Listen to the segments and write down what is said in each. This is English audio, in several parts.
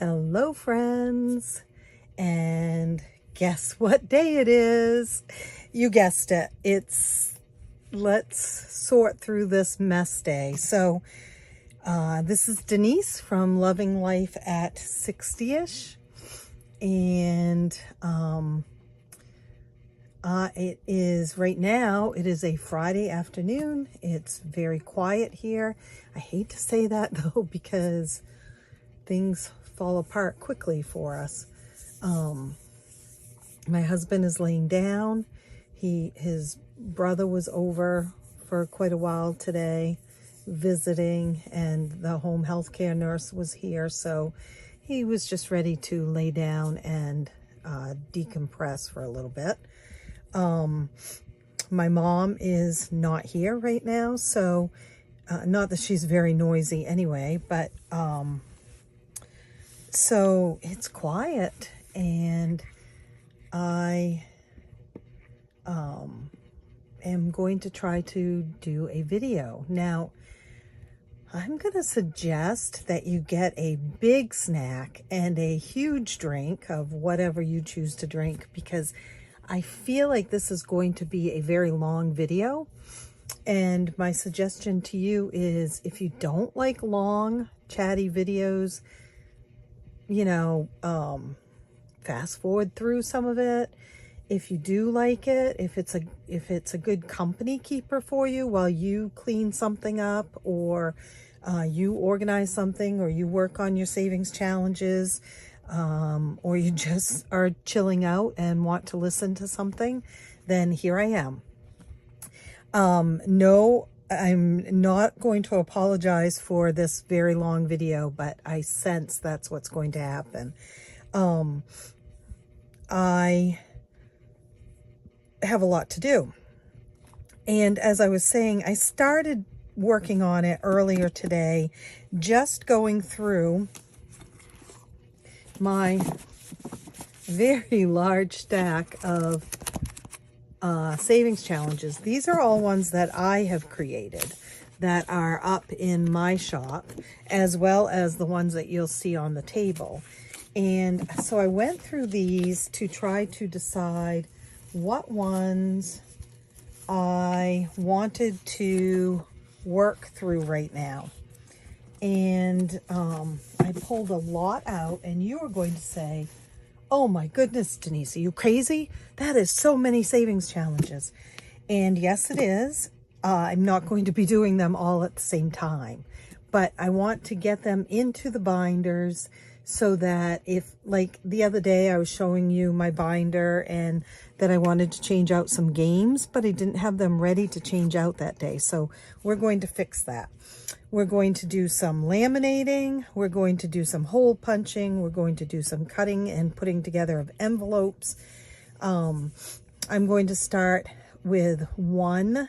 Hello friends, and guess what day it is? You guessed it. It's let's sort through this mess day. So this is Denise from Loving Life at 60ish, and it is right now, it is a Friday afternoon. It's very quiet here. I hate to say that though, because things fall apart quickly for us. My husband is laying down. His brother was over for quite a while today visiting, and the home health care nurse was here, so he was just ready to lay down and decompress for a little bit. My mom is not here right now, so not that she's very noisy anyway, but so it's quiet, and I am going to try to do a video. Now, I'm going to suggest that you get a big snack and a huge drink of whatever you choose to drink, because I feel like this is going to be a very long video. And my suggestion to you is, if you don't like long, chatty videos, you know, fast forward through some of it. If you do like it, if it's a good company keeper for you while you clean something up, or you organize something, or you work on your savings challenges, or you just are chilling out and want to listen to something, then here I am. No, I'm not going to apologize for this very long video, but I sense that's what's going to happen. I have a lot to do. And as I was saying, I started working on it earlier today, just going through my very large stack of savings challenges. These are all ones that I have created that are up in my shop, as well as the ones that you'll see on the table. And so I went through these to try to decide what ones I wanted to work through right now. And I pulled a lot out, and you are going to say, oh my goodness, Denise, are you crazy? That is so many savings challenges. And yes, it is. I'm not going to be doing them all at the same time, but I want to get them into the binders so that if, like the other day, I was showing you my binder and that I wanted to change out some games, but I didn't have them ready to change out that day. So we're going to fix that. We're going to do some laminating. We're going to do some hole punching. We're going to do some cutting and putting together of envelopes. I'm going to start with one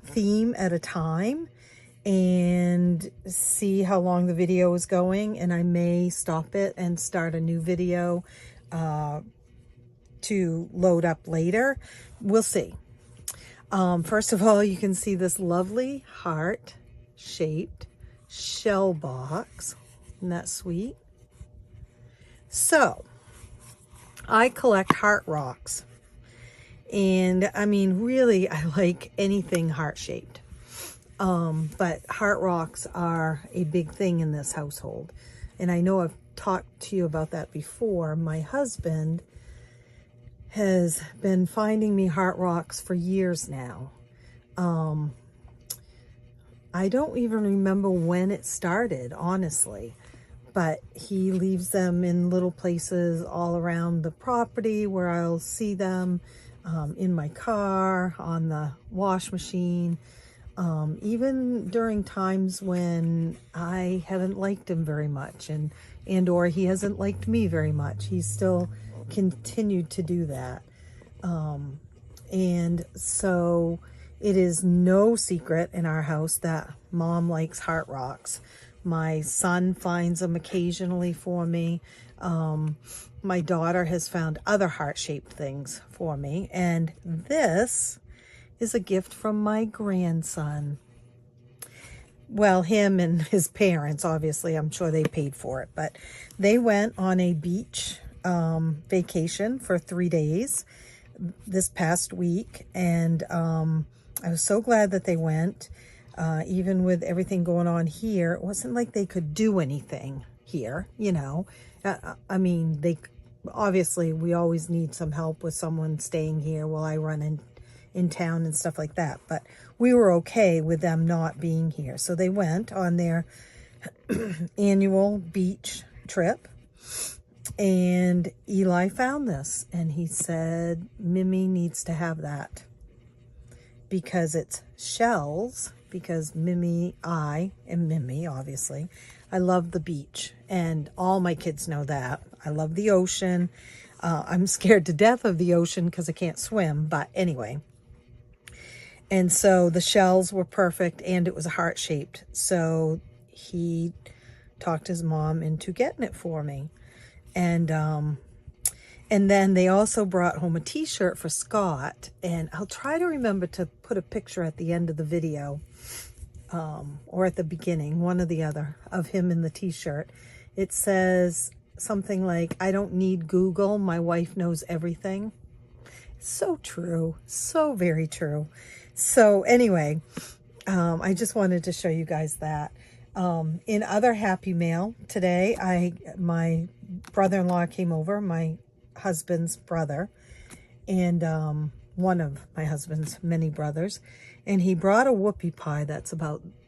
theme at a time and see how long the video is going. And I may stop it and start a new video to load up later. We'll see. First of all, you can see this lovely heart-shaped shell box. Isn't that sweet? So, I collect heart rocks. And, I mean, really, I like anything heart-shaped. But heart rocks are a big thing in this household. And I know I've talked to you about that before. My husband has been finding me heart rocks for years now. I don't even remember when it started, honestly, but he leaves them in little places all around the property where I'll see them, in my car, on the wash machine, even during times when I haven't liked him very much, and or he hasn't liked me very much. He's still continued to do that. And so it is no secret in our house that Mom likes heart rocks. My son finds them occasionally for me. My daughter has found other heart-shaped things for me. And this is a gift from my grandson. well, him and his parents, obviously, I'm sure they paid for it, but they went on a beach vacation for 3 days this past week. And I was so glad that they went. Even with everything going on here, it wasn't like they could do anything here, you know. I mean, obviously we always need some help with someone staying here while I run in town and stuff like that, but we were okay with them not being here. So they went on their annual beach trip, and Eli found this and he said Mimi needs to have that because it's shells, because I am Mimi, obviously. I love the beach, and all my kids know that. I love the ocean. I'm scared to death of the ocean because I can't swim, but anyway. And so the shells were perfect, and it was a heart-shaped. So he talked his mom into getting it for me. And then they also brought home a t-shirt for Scott, and I'll try to remember to put a picture at the end of the video, or at the beginning, one or the other, of him in the t-shirt. It says something like, "I don't need Google, my wife knows everything." So true, so very true. So anyway, I just wanted to show you guys that. In other happy mail today, my brother-in-law came over, my husband's brother, and one of my husband's many brothers, and he brought a whoopie pie that's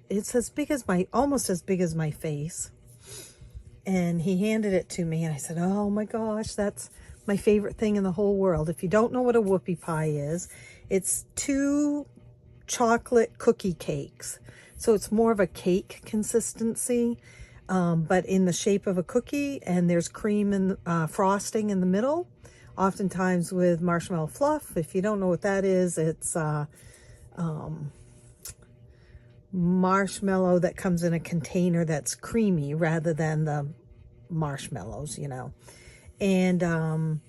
it's as big as almost as big as my face. And he handed it to me, and I said, "Oh my gosh, that's my favorite thing in the whole world." If you don't know what a whoopie pie is, it's 2 chocolate cookie cakes. So it's more of a cake consistency, but in the shape of a cookie, and there's cream and frosting in the middle, oftentimes with marshmallow fluff. If you don't know what that is, it's marshmallow that comes in a container that's creamy rather than the marshmallows, you know. And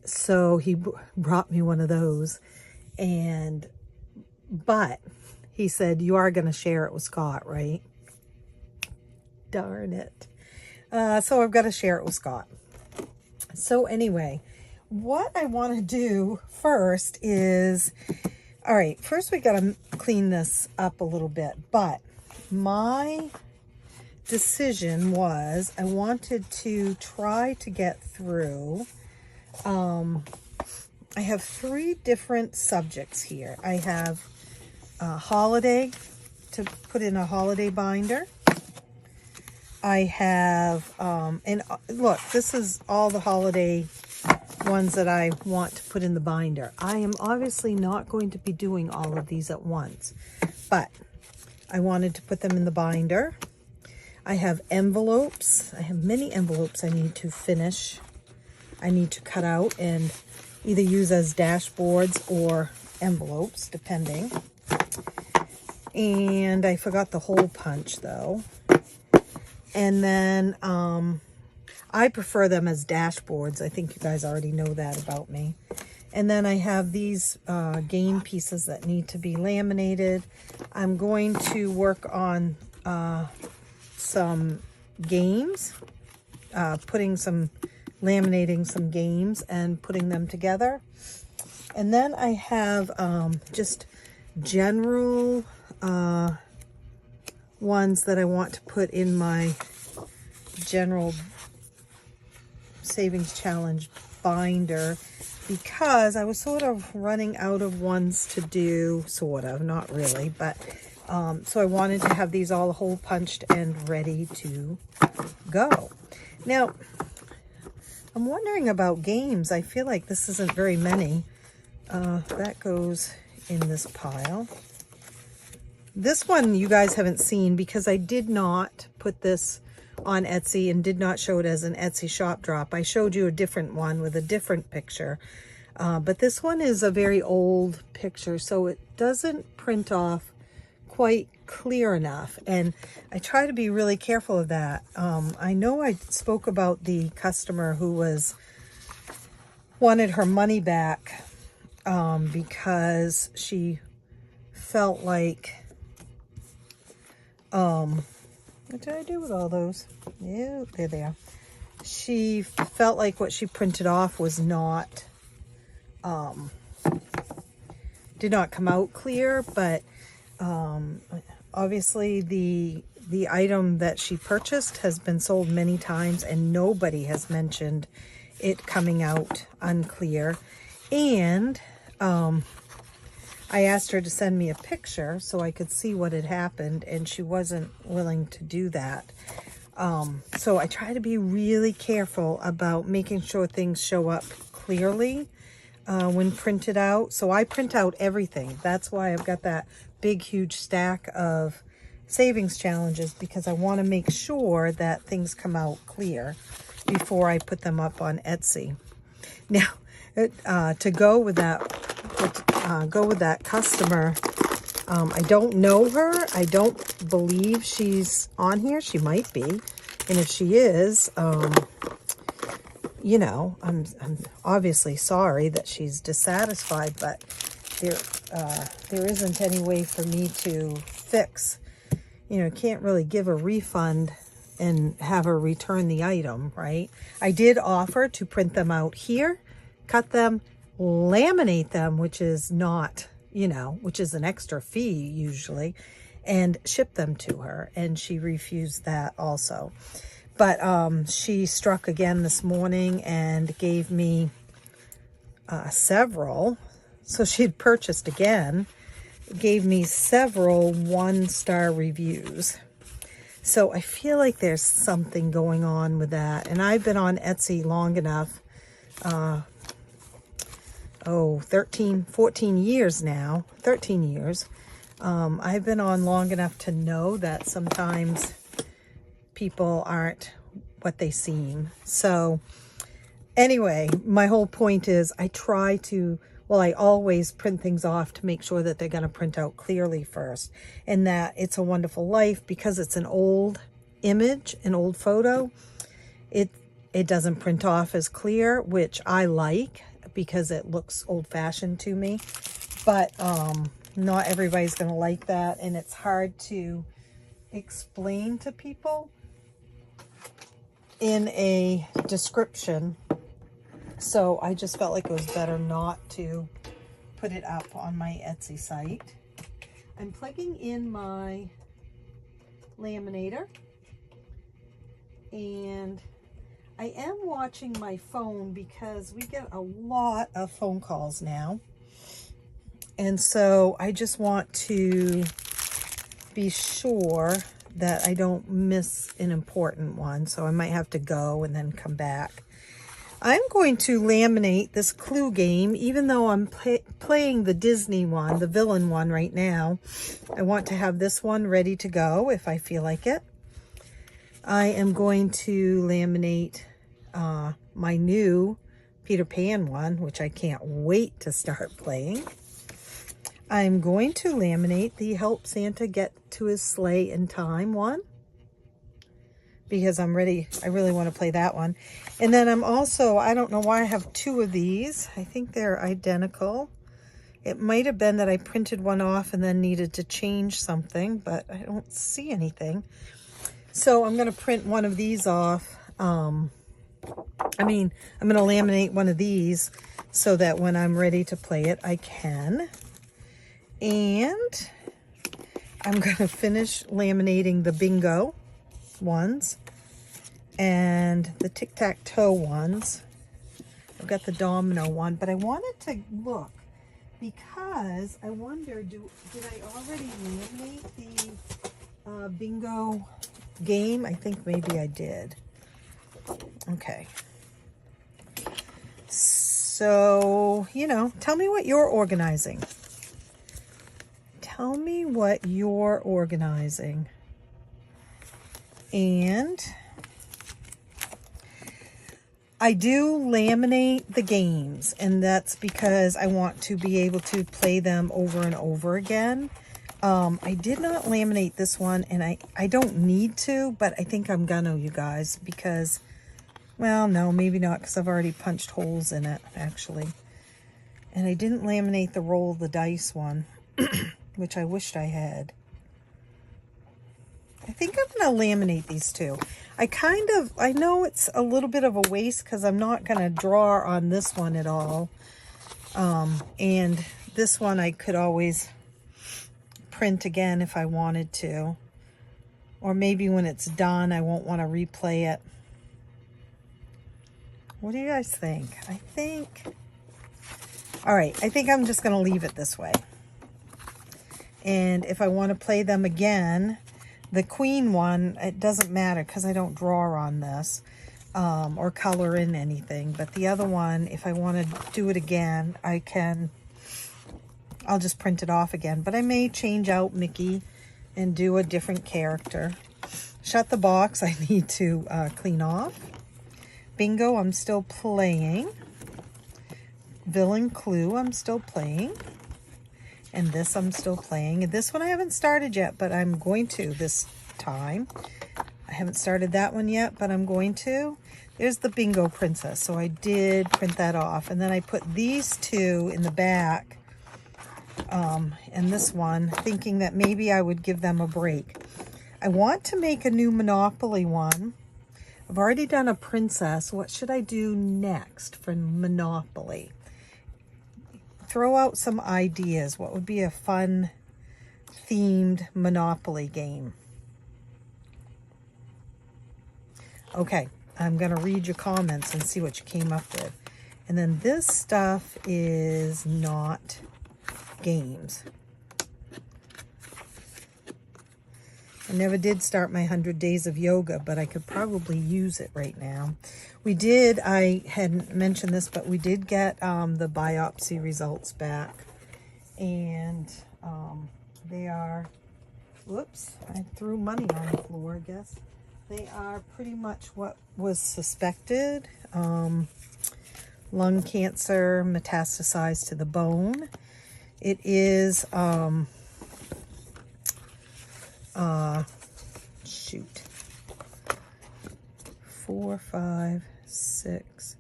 so he brought me one of those, but he said, "You are going to share it with Scott, right?" Darn it. So I've got to share it with Scott. So anyway, what I want to do first is, all right, first we got to clean this up a little bit, but my decision was I wanted to try to get through, I have 3 different subjects here. I have holiday, to put in a holiday binder. I have, and look, this is all the holiday ones that I want to put in the binder. I am obviously not going to be doing all of these at once, but I wanted to put them in the binder. I have envelopes. I have many envelopes I need to finish. I need to cut out and either use as dashboards or envelopes, depending. And I forgot the hole punch though. And then I prefer them as dashboards. I think you guys already know that about me. And then I have these game pieces that need to be laminated. I'm going to work on some games, laminating some games and putting them together. And then I have just general ones that I want to put in my general savings challenge binder, because I was sort of running out of ones to do, sort of, not really, but so I wanted to have these all hole punched and ready to go. Now, I'm wondering about games. I feel like this isn't very many. That goes in this pile. This one you guys haven't seen because I did not put this on Etsy and did not show it as an Etsy shop drop. I showed you a different one with a different picture. But this one is a very old picture, so it doesn't print off quite clear enough. And I try to be really careful of that. I know I spoke about the customer who wanted her money back because she felt like What did I do with all those? Yeah, there they are. She felt like what she printed off was not, did not come out clear, but obviously the item that she purchased has been sold many times and nobody has mentioned it coming out unclear. And I asked her to send me a picture so I could see what had happened, and she wasn't willing to do that. So I try to be really careful about making sure things show up clearly when printed out. So I print out everything. That's why I've got that big, huge stack of savings challenges, because I want to make sure that things come out clear before I put them up on Etsy. Now, to go with that customer, I don't know her. I don't believe she's on here. She might be, and if she is, you know, I'm obviously sorry that she's dissatisfied, but there isn't any way for me to fix. You know, can't really give a refund and have her return the item, right? I did offer to print them out here, cut them, laminate them, which is not, you know, which is an extra fee usually, and ship them to her, and she refused that also. But she struck again this morning and gave me several. So she had purchased again, gave me several 1-star reviews. So I feel like there's something going on with that. And I've been on Etsy long enough, 13, 14 years now, 13 years. I've been on long enough to know that sometimes people aren't what they seem. So anyway, my whole point is I try to, well, I always print things off to make sure that they're going to print out clearly first, and that It's a Wonderful Life, because it's an old image, an old photo, it doesn't print off as clear, which I like because it looks old-fashioned to me. But not everybody's going to like that, and it's hard to explain to people in a description. So I just felt like it was better not to put it up on my Etsy site. I'm plugging in my laminator, and I am watching my phone because we get a lot of phone calls now. And so I just want to be sure that I don't miss an important one. So I might have to go and then come back. I'm going to laminate this Clue game, even though I'm playing the Disney one, the villain one right now. I want to have this one ready to go if I feel like it. I am going to laminate my new Peter Pan one, which I can't wait to start playing. I'm going to laminate the Help Santa Get to His Sleigh in Time one, because I'm ready. I really want to play that one. And then I'm also, I don't know why I have two of these. I think they're identical. It might have been that I printed one off and then needed to change something, but I don't see anything. So I'm going to print one of these off. I'm going to laminate one of these so that when I'm ready to play it, I can. And I'm going to finish laminating the bingo ones and the tic-tac-toe ones. I've got the domino one, but I wanted to look because I wonder, did I already laminate the bingo game? I think maybe I did. Okay. So, you know, tell me what you're organizing. Tell me what you're organizing. And I do laminate the games, and that's because I want to be able to play them over and over again. I did not laminate this one, and I don't need to, but I think I'm gonna, you guys, because, well, no, maybe not, because I've already punched holes in it, actually. And I didn't laminate the roll of the dice one, which I wished I had. I think I'm going to laminate these two. I know it's a little bit of a waste because I'm not going to draw on this one at all. And this one I could always print again if I wanted to. Or maybe when it's done, I won't want to replay it. What do you guys think? All right, I think I'm just going to leave it this way. And if I want to play them again, the queen one, it doesn't matter because I don't draw on this or color in anything. But the other one, if I want to do it again, I'll just print it off again. But I may change out Mickey and do a different character. Shut the box, I need to clean off. Bingo, I'm still playing. Villain Clue, I'm still playing. And this I'm still playing. And this one I haven't started yet, but I'm going to this time. I haven't started that one yet, but I'm going to. There's the Bingo Princess. So I did print that off. And then I put these two in the back. And this one, thinking that maybe I would give them a break. I want to make a new Monopoly one. I've already done a princess. What should I do next for Monopoly? Throw out some ideas. What would be a fun themed Monopoly game? Okay, I'm going to read your comments and see what you came up with. And then this stuff is not games. I never did start my 100 days of yoga, but I could probably use it right now. I hadn't mentioned this, but we did get the biopsy results back. And they are, whoops, I threw money on the floor, I guess. They are pretty much what was suspected. Lung cancer metastasized to the bone. It is, shoot, 4, 5, 6,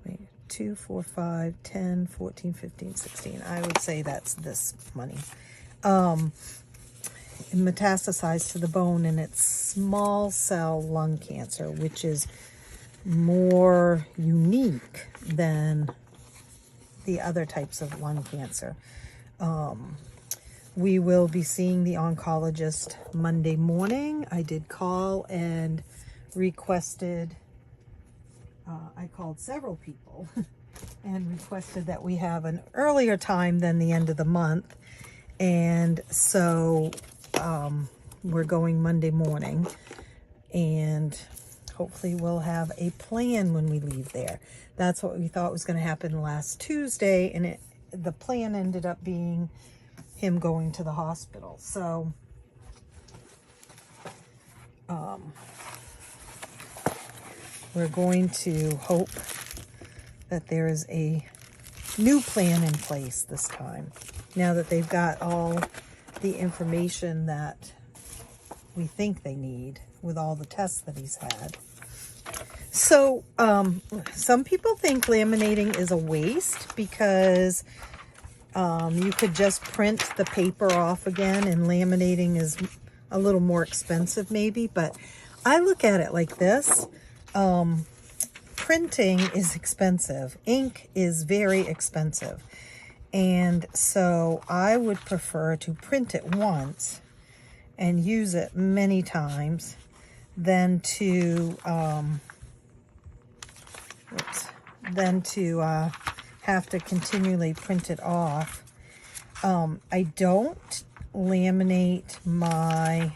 wait, 2, 4, 5, 10, 14, 15, 16. I would say that's this money. Metastasized to the bone, and it's small cell lung cancer, which is more unique than the other types of lung cancer. We will be seeing the oncologist Monday morning. I did call and requested, I called several people and requested that we have an earlier time than the end of the month. And so we're going Monday morning, and hopefully we'll have a plan when we leave there. That's what we thought was going to happen last Tuesday, and the plan ended up being him going to the hospital. So we're going to hope that there is a new plan in place this time, now that they've got all the information that we think they need with all the tests that he's had. So some people think laminating is a waste because you could just print the paper off again, and laminating is a little more expensive maybe, but I look at it like this. Printing is expensive. Ink is very expensive. And so I would prefer to print it once and use it many times than to have to continually print it off. I don't laminate my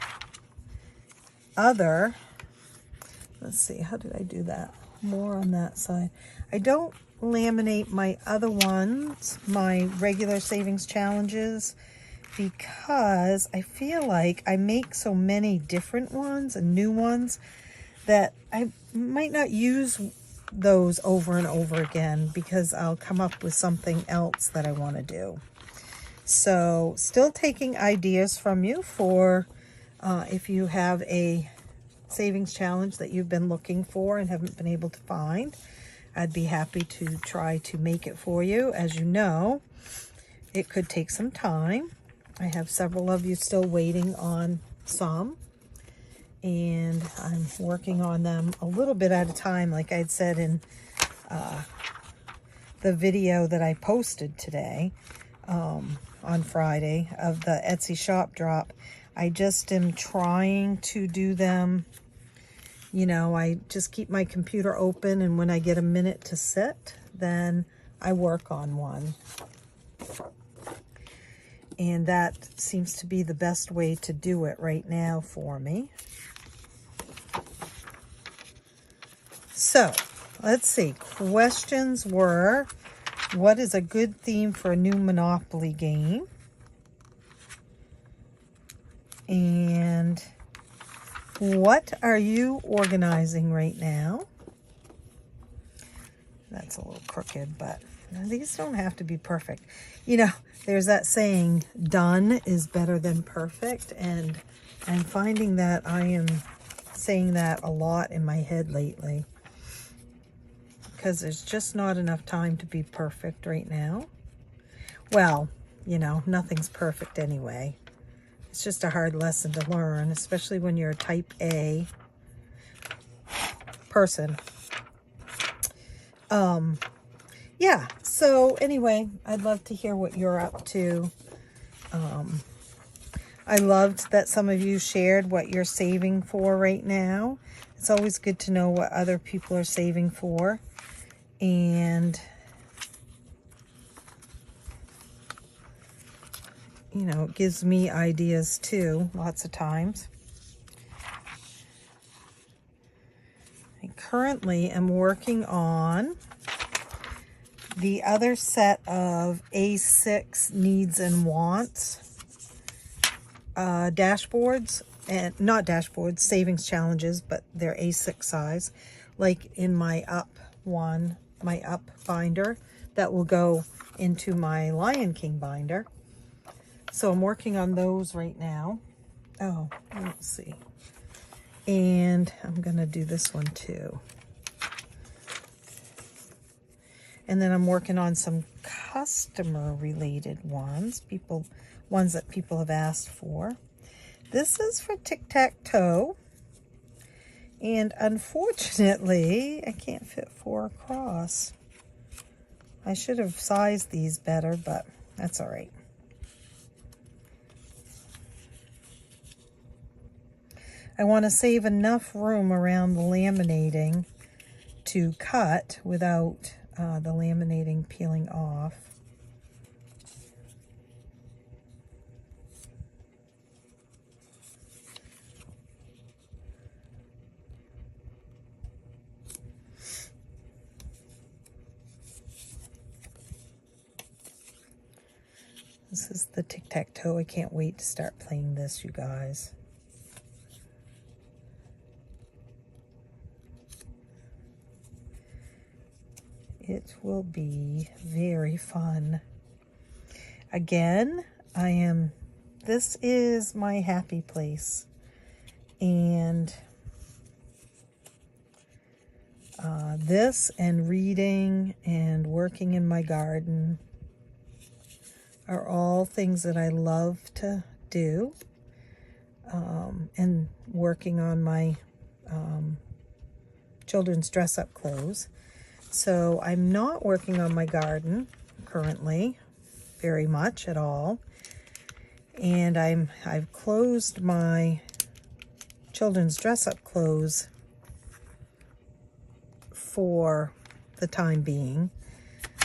other, let's see, how did I do that? More on that side. I don't laminate my other ones, my regular savings challenges, because I feel like I make so many different ones and new ones that I might not use those over and over again, because I'll come up with something else that I want to do. So still taking ideas from you for if you have a savings challenge that you've been looking for and haven't been able to find. I'd be happy to try to make it for you. As you know, it could take some time. I have several of you still waiting on some. and I'm working on them a little bit at a time, like I had said in the video that I posted today on Friday of the Etsy shop drop. I just am trying to do them, you know, I just keep my computer open, and when I get a minute to sit, then I work on one. And that seems to be the best way to do it right now for me. So, let's see. Questions were, what is a good theme for a new Monopoly game? And what are you organizing right now? That's a little crooked, but these don't have to be perfect. You know, there's that saying, done is better than perfect, and I'm finding that I am saying that a lot in my head lately, because there's just not enough time to be perfect right now. Well, you know, nothing's perfect anyway. It's just a hard lesson to learn, especially when you're a type A person. Yeah, so anyway, I'd love to hear what you're up to. I loved that some of you shared what you're saving for right now. It's always good to know what other people are saving for. And, you know, it gives me ideas too, lots of times. I currently am working on the other set of A6 needs and wants dashboards, and not dashboards, savings challenges, but they're A6 size, like in my up one, my up binder that will go into my Lion King binder. So I'm working on those right now. Oh, let's see. And I'm gonna do this one too. And then I'm working on some customer related ones, ones that people have asked for. This is for tic-tac-toe. And unfortunately, I can't fit 4 across. I should have sized these better, but that's all right. I want to save enough room around the laminating to cut without the laminating peeling off. This is the tic-tac-toe. I can't wait to start playing this, you guys. It will be very fun. Again, this is my happy place. And this and reading and working in my garden are all things that I love to do. And working on my children's dress-up clothes. So I'm not working on my garden currently very much at all. And I've closed my children's dress-up clothes for the time being.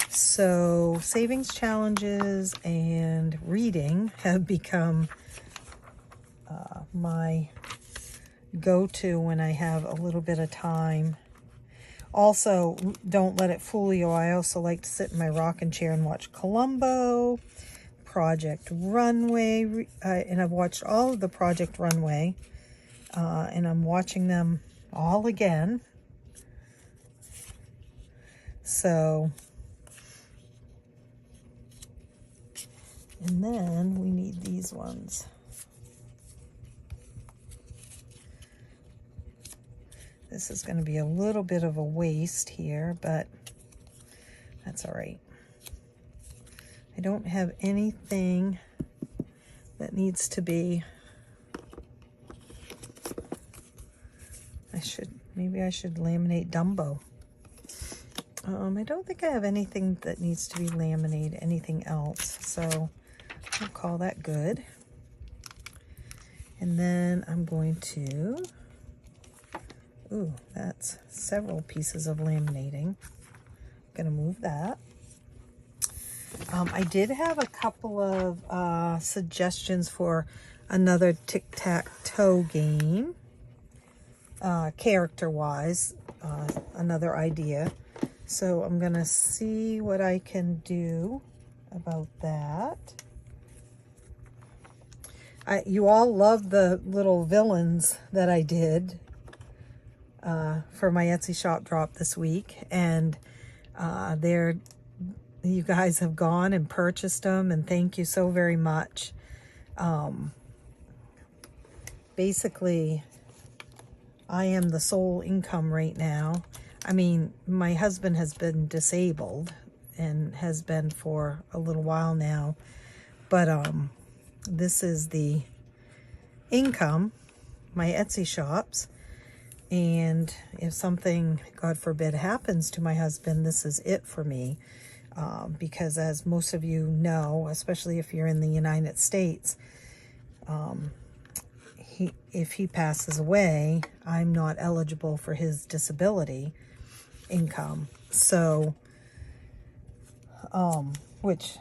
So savings challenges and reading have become my go-to when I have a little bit of time. Also, don't let it fool you, I also like to sit in my rocking chair and watch Columbo, Project Runway, and I've watched all of the Project Runway, and I'm watching them all again. So, and then we need these ones. This is going to be a little bit of a waste here, but that's all right. I don't have anything that needs to be maybe I should laminate Dumbo. I don't think I have anything that needs to be laminated, anything else, so I'll call that good. And then I'm going to, ooh, that's several pieces of laminating. I'm gonna move that. I did have a couple of suggestions for another tic-tac-toe game, character-wise, another idea. So I'm gonna see what I can do about that. You all love the little villains that I did for my Etsy shop drop this week, and you guys have gone and purchased them, and thank you so very much. Basically, I am the sole income right now. I mean, my husband has been disabled and has been for a little while now, but this is the income, my Etsy shops, and if something, God forbid, happens to my husband, this is it for me, because as most of you know, especially if you're in the United States, if he passes away, I'm not eligible for his disability income. So, which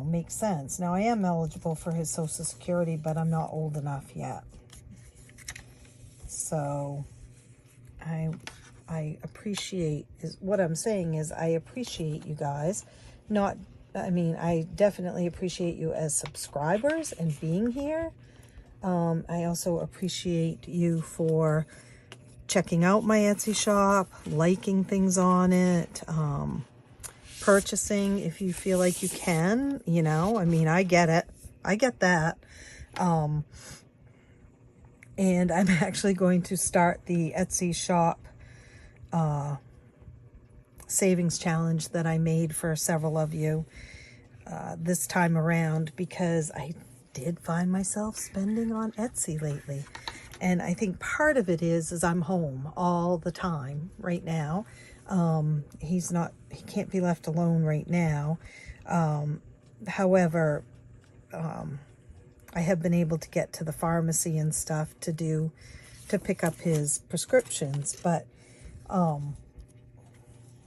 makes sense. Now I am eligible for his Social Security, but I'm not old enough yet. So I appreciate, what I'm saying is I appreciate you guys. I definitely appreciate you as subscribers and being here. I also appreciate you for checking out my Etsy shop, liking things on it, purchasing if you feel like you can, I get it. I get that. And I'm actually going to start the Etsy shop savings challenge that I made for several of you this time around, because I did find myself spending on Etsy lately. And I think part of it is I'm home all the time right now. He can't be left alone right now. However, I have been able to get to the pharmacy and stuff to pick up his prescriptions, but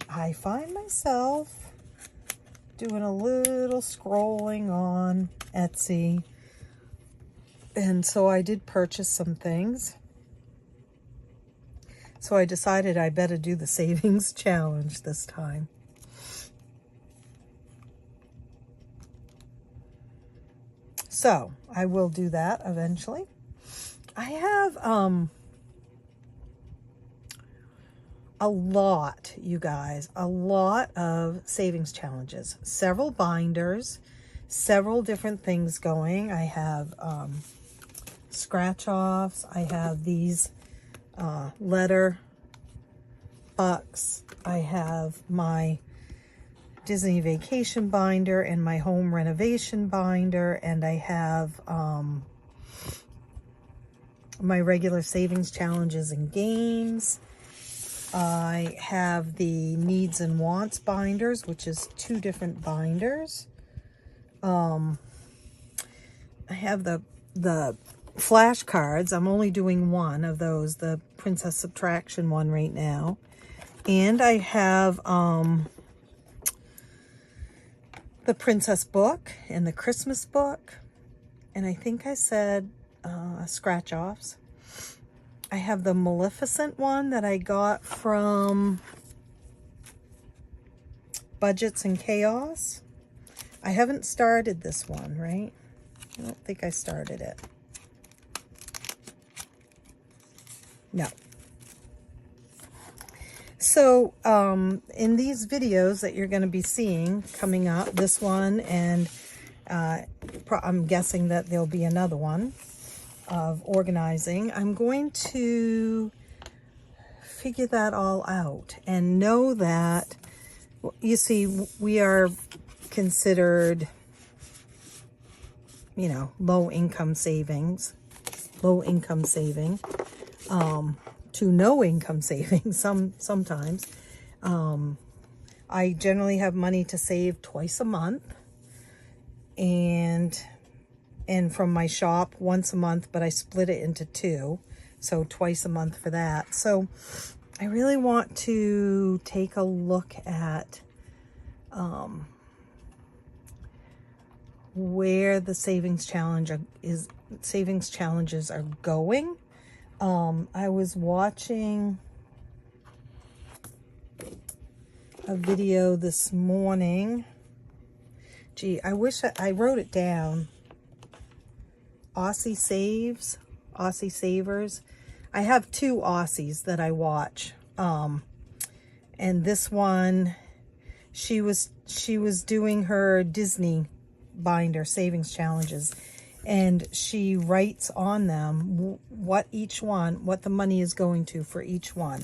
I find myself doing a little scrolling on Etsy, and so I did purchase some things. So I decided I better do the savings challenge this time. So I will do that eventually. I have a lot, you guys, a lot of savings challenges, several binders, several different things going. I have scratch offs. I have these letter bucks. I have my Disney vacation binder and my home renovation binder, and I have my regular savings challenges and games. I have the needs and wants binders, which is 2 different binders. I have the flashcards. I'm only doing one of those, the Princess Subtraction one right now. And I have the Princess book and the Christmas book. And I think I said scratch offs. I have the Maleficent one that I got from Budgets and Chaos. I haven't started this one, right? I don't think I started it. No. So in these videos that you're going to be seeing coming up, this one, and I'm guessing that there'll be another one of organizing, I'm going to figure that all out and know that, you see, we are considered, low income saving. to no income savings sometimes. I generally have money to save twice a month, and from my shop once a month, but I split it into two, so twice a month for that. So I really want to take a look at where the savings challenges are going. I was watching a video this morning. Gee, I wish I wrote it down. Aussie Savers. I have two Aussies that I watch. And this one, she was doing her Disney binder savings challenges, and she writes on them what the money is going to for each one.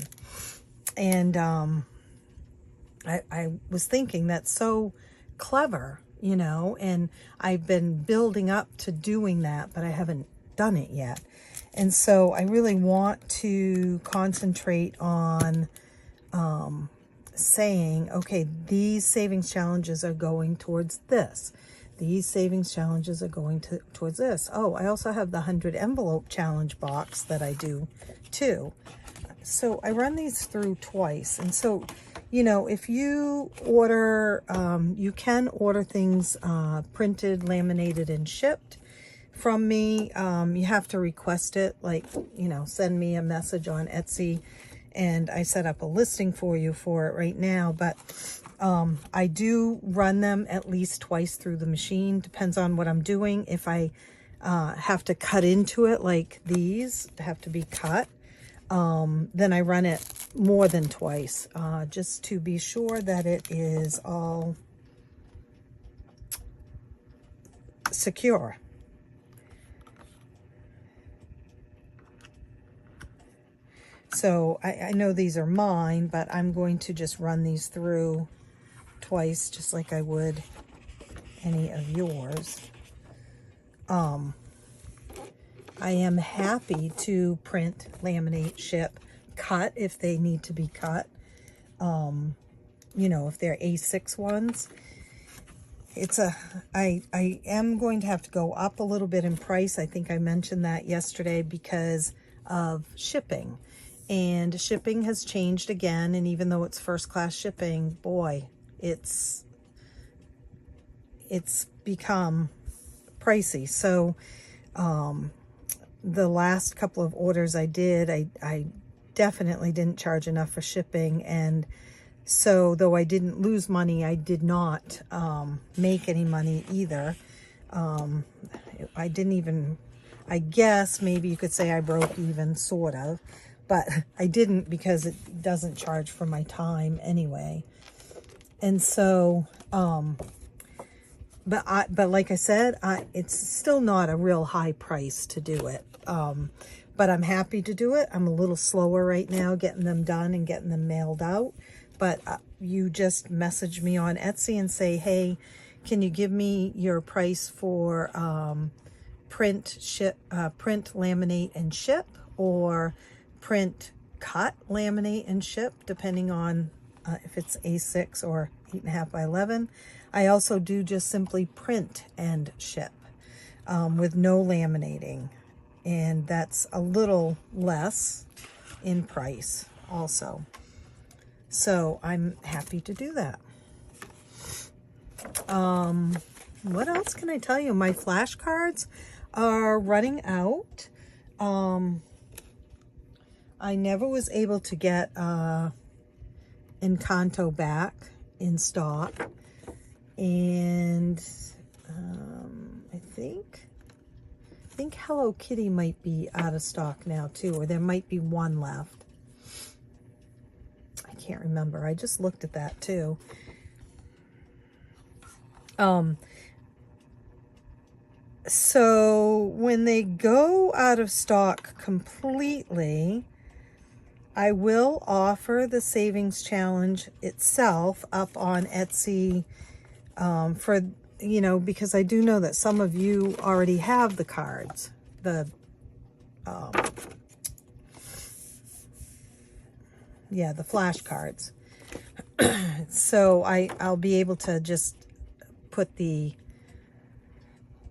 And I was thinking that's so clever, you know, and I've been building up to doing that, but I haven't done it yet. And so I really want to concentrate on saying, okay, these savings challenges are going towards this. These savings challenges are going towards this. Oh, I also have the 100 envelope challenge box that I do too. So I run these through twice. And so, you know, if you order, you can order things printed, laminated, and shipped from me. You have to request it, like, you know, send me a message on Etsy, and I set up a listing for you for it right now. But I do run them at least twice through the machine. Depends on what I'm doing. If I have to cut into it, like these have to be cut, then I run it more than twice, just to be sure that it is all secure. So I know these are mine, but I'm going to just run these through twice, just like I would any of yours. I am happy to print, laminate, ship, cut if they need to be cut. You know, if they're A6 ones. I am going to have to go up a little bit in price. I think I mentioned that yesterday because of shipping. And shipping has changed again, and even though it's first class shipping, boy, it's become pricey. So the last couple of orders I did, I definitely didn't charge enough for shipping, and so though I didn't lose money, I did not make any money either. I didn't even, I guess maybe you could say I broke even, sort of. But I didn't, because it doesn't charge for my time anyway. And so, but like I said, it's still not a real high price to do it. But I'm happy to do it. I'm a little slower right now getting them done and getting them mailed out. But you just message me on Etsy and say, hey, can you give me your price for print, laminate, and ship, or print, cut, laminate, and ship, depending on if it's A6 or 8.5 by 11. I also do just simply print and ship with no laminating, and that's a little less in price also. So I'm happy to do that. What else can I tell you? My flashcards are running out. I never was able to get Encanto back in stock, and I think Hello Kitty might be out of stock now too, or there might be one left. I can't remember. I just looked at that too. So when they go out of stock completely, I will offer the savings challenge itself up on Etsy for, you know, because I do know that some of you already have the cards, the yeah, the flashcards. So I'll be able to just put the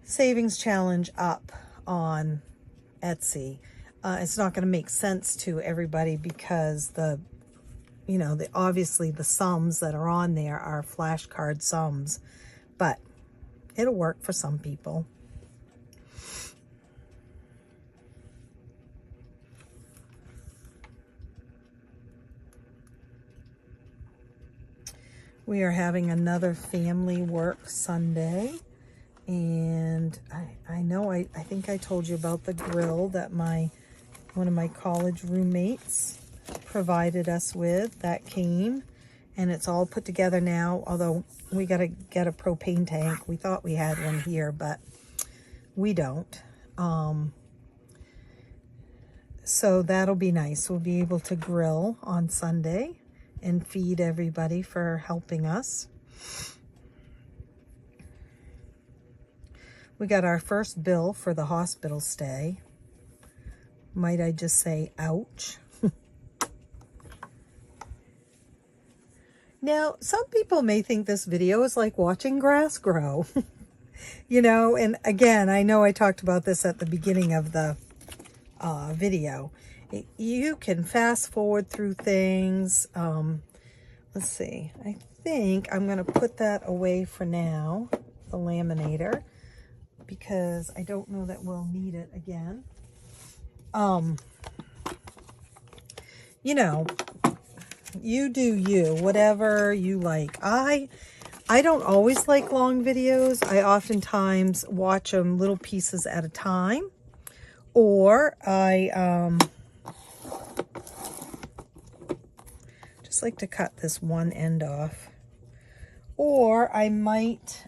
savings challenge up on Etsy. It's not going to make sense to everybody because obviously the sums that are on there are flashcard sums, but it'll work for some people. We are having another family work Sunday, and I know I think I told you about the grill that one of my college roommates provided us with. That came, and it's all put together now, although we got to get a propane tank. We thought we had one here, but we don't. So that'll be nice. We'll be able to grill on Sunday and feed everybody for helping us. We got our first bill for the hospital stay. Might I just say, ouch. Now, some people may think this video is like watching grass grow. And again, I know I talked about this at the beginning of the video. You can fast forward through things. Let's see. I think I'm going to put that away for now, the laminator, because I don't know that we'll need it again. You do you, whatever you like. I don't always like long videos. I oftentimes watch them little pieces at a time, or I just like to cut this one end off, or I might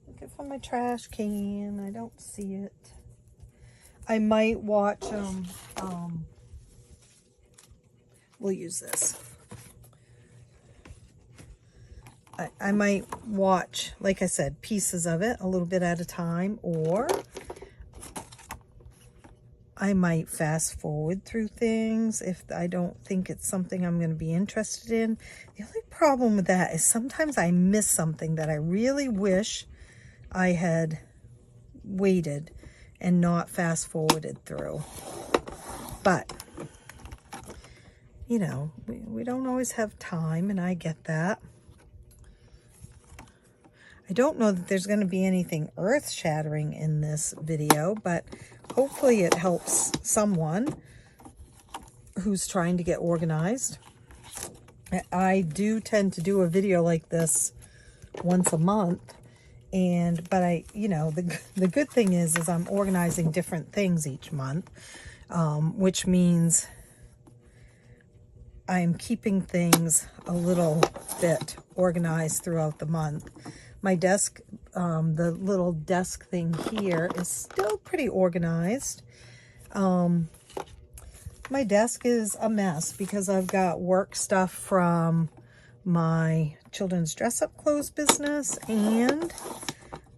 looking for my trash can. I don't see it. I might watch we'll use this. I might watch, like I said, pieces of it a little bit at a time, or I might fast forward through things if I don't think it's something I'm going to be interested in. The only problem with that is sometimes I miss something that I really wish I had waited and not fast forwarded through. But, we don't always have time, and I get that. I don't know that there's going to be anything earth-shattering in this video, but hopefully it helps someone who's trying to get organized. I do tend to do a video like this once a month, but the good thing is I'm organizing different things each month, which means I'm keeping things a little bit organized throughout the month. My desk, the little desk thing here is still pretty organized. My desk is a mess because I've got work stuff from my children's dress-up clothes business and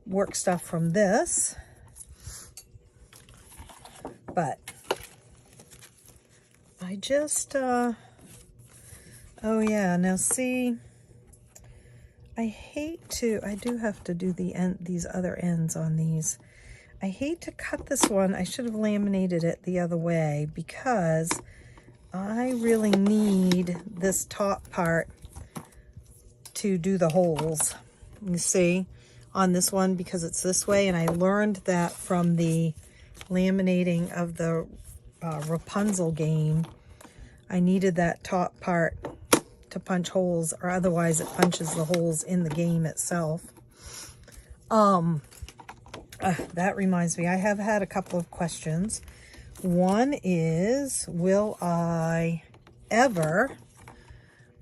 work stuff from this. But I just, oh yeah, now see, I do have to do these other ends on these. I hate to cut this one. I should have laminated it the other way because I really need this top part to do the holes. You see on this one because it's this way, and I learned that from the laminating of the Rapunzel game. I needed that top part to punch holes, or otherwise it punches the holes in the game itself. That reminds me, I have had a couple of questions. One is, will I ever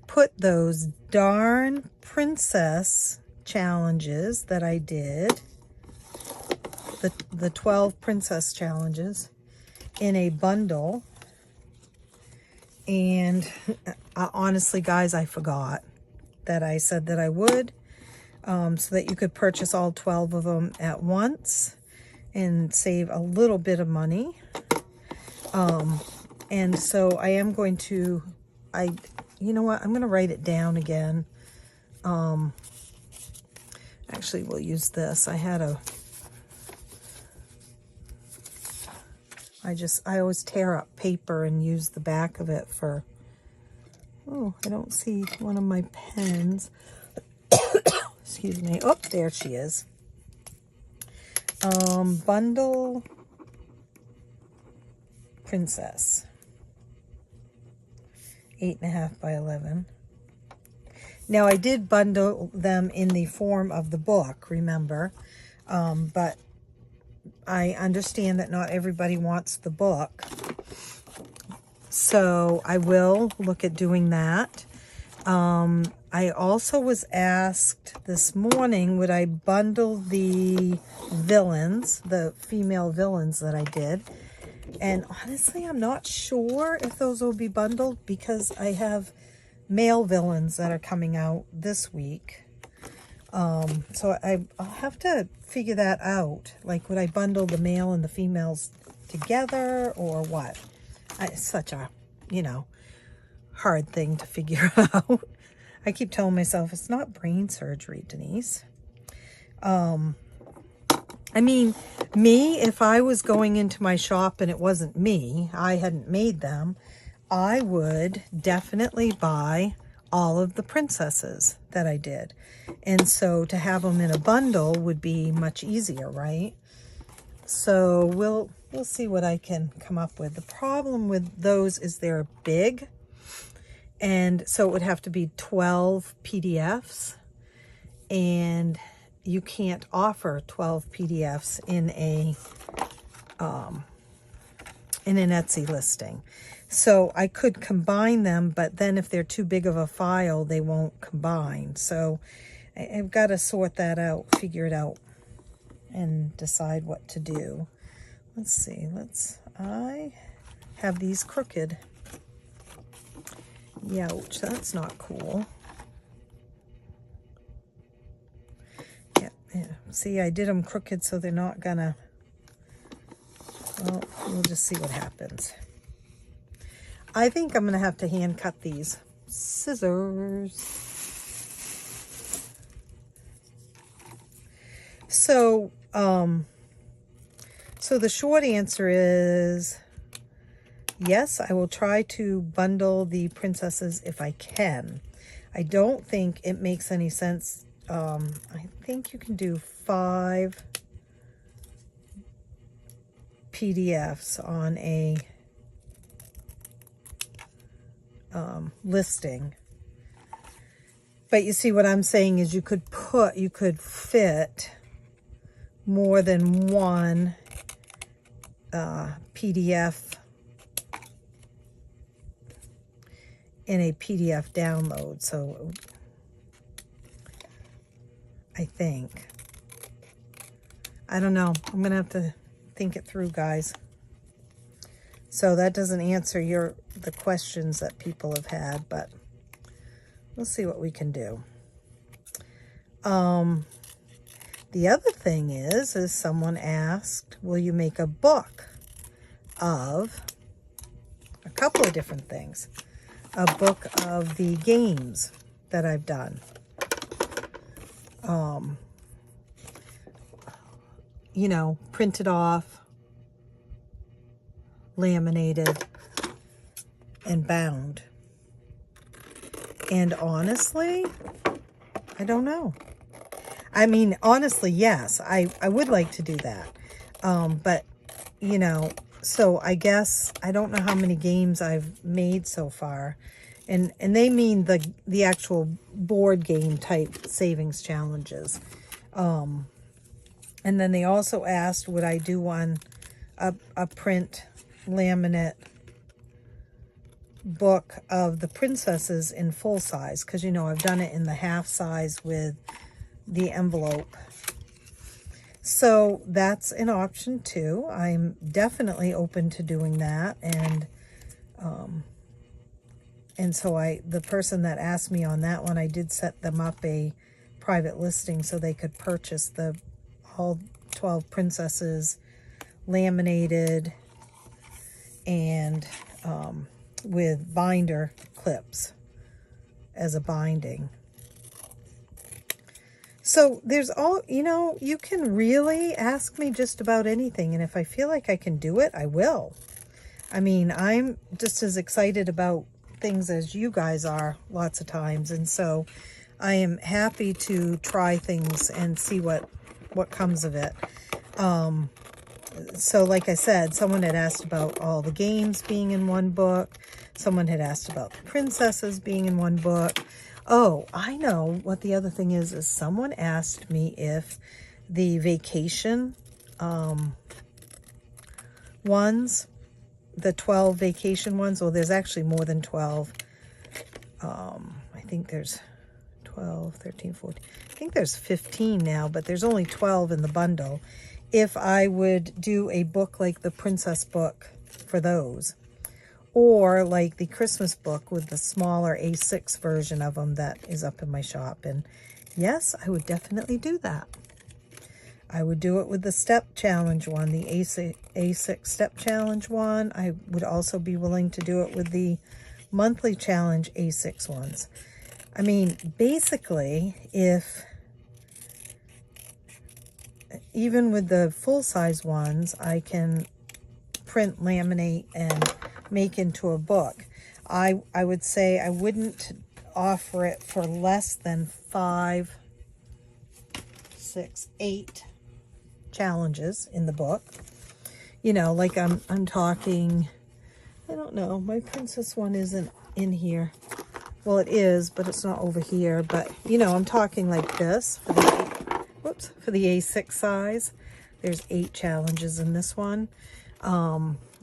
put those darn princess challenges that I did, the 12 princess challenges, in a bundle? And honestly, guys, I forgot that I said that I would, so that you could purchase all 12 of them at once and save a little bit of money. And so I am going to, you know what, I'm going to write it down again. Actually, we'll use this. I always tear up paper and use the back of it for, oh, I don't see one of my pens. Excuse me. Oh, there she is. Bundle Princess. 8.5 by 11. Now, I did bundle them in the form of the book, remember, but I understand that not everybody wants the book, so I will look at doing that. I also was asked this morning, would I bundle the villains, the female villains that I did, and honestly, I'm not sure if those will be bundled because I have male villains that are coming out this week. So I'll have to figure that out. Like, would I bundle the male and the females together or what? It's such a, hard thing to figure out. I keep telling myself, it's not brain surgery, Denise. I mean, me, if I was going into my shop and it wasn't me, I hadn't made them, I would definitely buy all of the princesses that I did. And so to have them in a bundle would be much easier, right? So we'll see what I can come up with. The problem with those is they're big. And so it would have to be 12 PDFs. And you can't offer 12 PDFs in an Etsy listing. So I could combine them, but then if they're too big of a file, they won't combine. So I've got to sort that out, figure it out, and decide what to do. Let's see. I have these crooked. Youch, that's not cool. Yeah. See, I did them crooked so they're not gonna, well, we'll just see what happens. I think I'm gonna have to hand cut these. Scissors. So the short answer is yes, I will try to bundle the princesses if I can. I don't think it makes any sense. I think you can do 5 PDFs on a listing. But you see what I'm saying is you could fit more than one PDF in a PDF download. So I think, I don't know. I'm gonna have to think it through, guys. So that doesn't answer the questions that people have had, but we'll see what we can do. The other thing is someone asked, will you make a book of a couple of different things? A book of the games that I've done. Printed off, laminated, and bound. And honestly, I don't know. I mean, honestly, yes, I would like to do that. But, so I guess I don't know how many games I've made so far. And they mean the actual board game type savings challenges. And then they also asked, would I do a print laminate book of the princesses in full size? Because, I've done it in the half size with the envelope. So that's an option too. I'm definitely open to doing that. And so the person that asked me on that one, I did set them up a private listing so they could purchase all 12 princesses laminated and with binder clips as a binding. So there's all, you know, you can really ask me just about anything. And if I feel like I can do it, I will. I mean, I'm just as excited about things as you guys are lots of times. And so I am happy to try things and see what comes of it. So like I said, someone had asked about all the games being in one book. Someone had asked about the princesses being in one book. Oh, I know what the other thing is someone asked me if the vacation ones, the 12 vacation ones, well, there's actually more than 12. I think there's 12, 13, 14. I think there's 15 now, but there's only 12 in the bundle. If I would do a book like the princess book for those, or like the Christmas book with the smaller A6 version of them that is up in my shop. And yes, I would definitely do that. I would do it with the step challenge one, the A6 step challenge one. I would also be willing to do it with the monthly challenge A6 ones. I mean, basically, if even with the full-size ones, I can print, laminate, and make into a book. I would say I wouldn't offer it for less than 5, 6, 8 challenges in the book. You know, like I'm talking, I don't know, my princess one isn't in here. Well, it is, but it's not over here. But, you know, I'm talking like this for the, for the A6 size. There's 8 challenges in this one.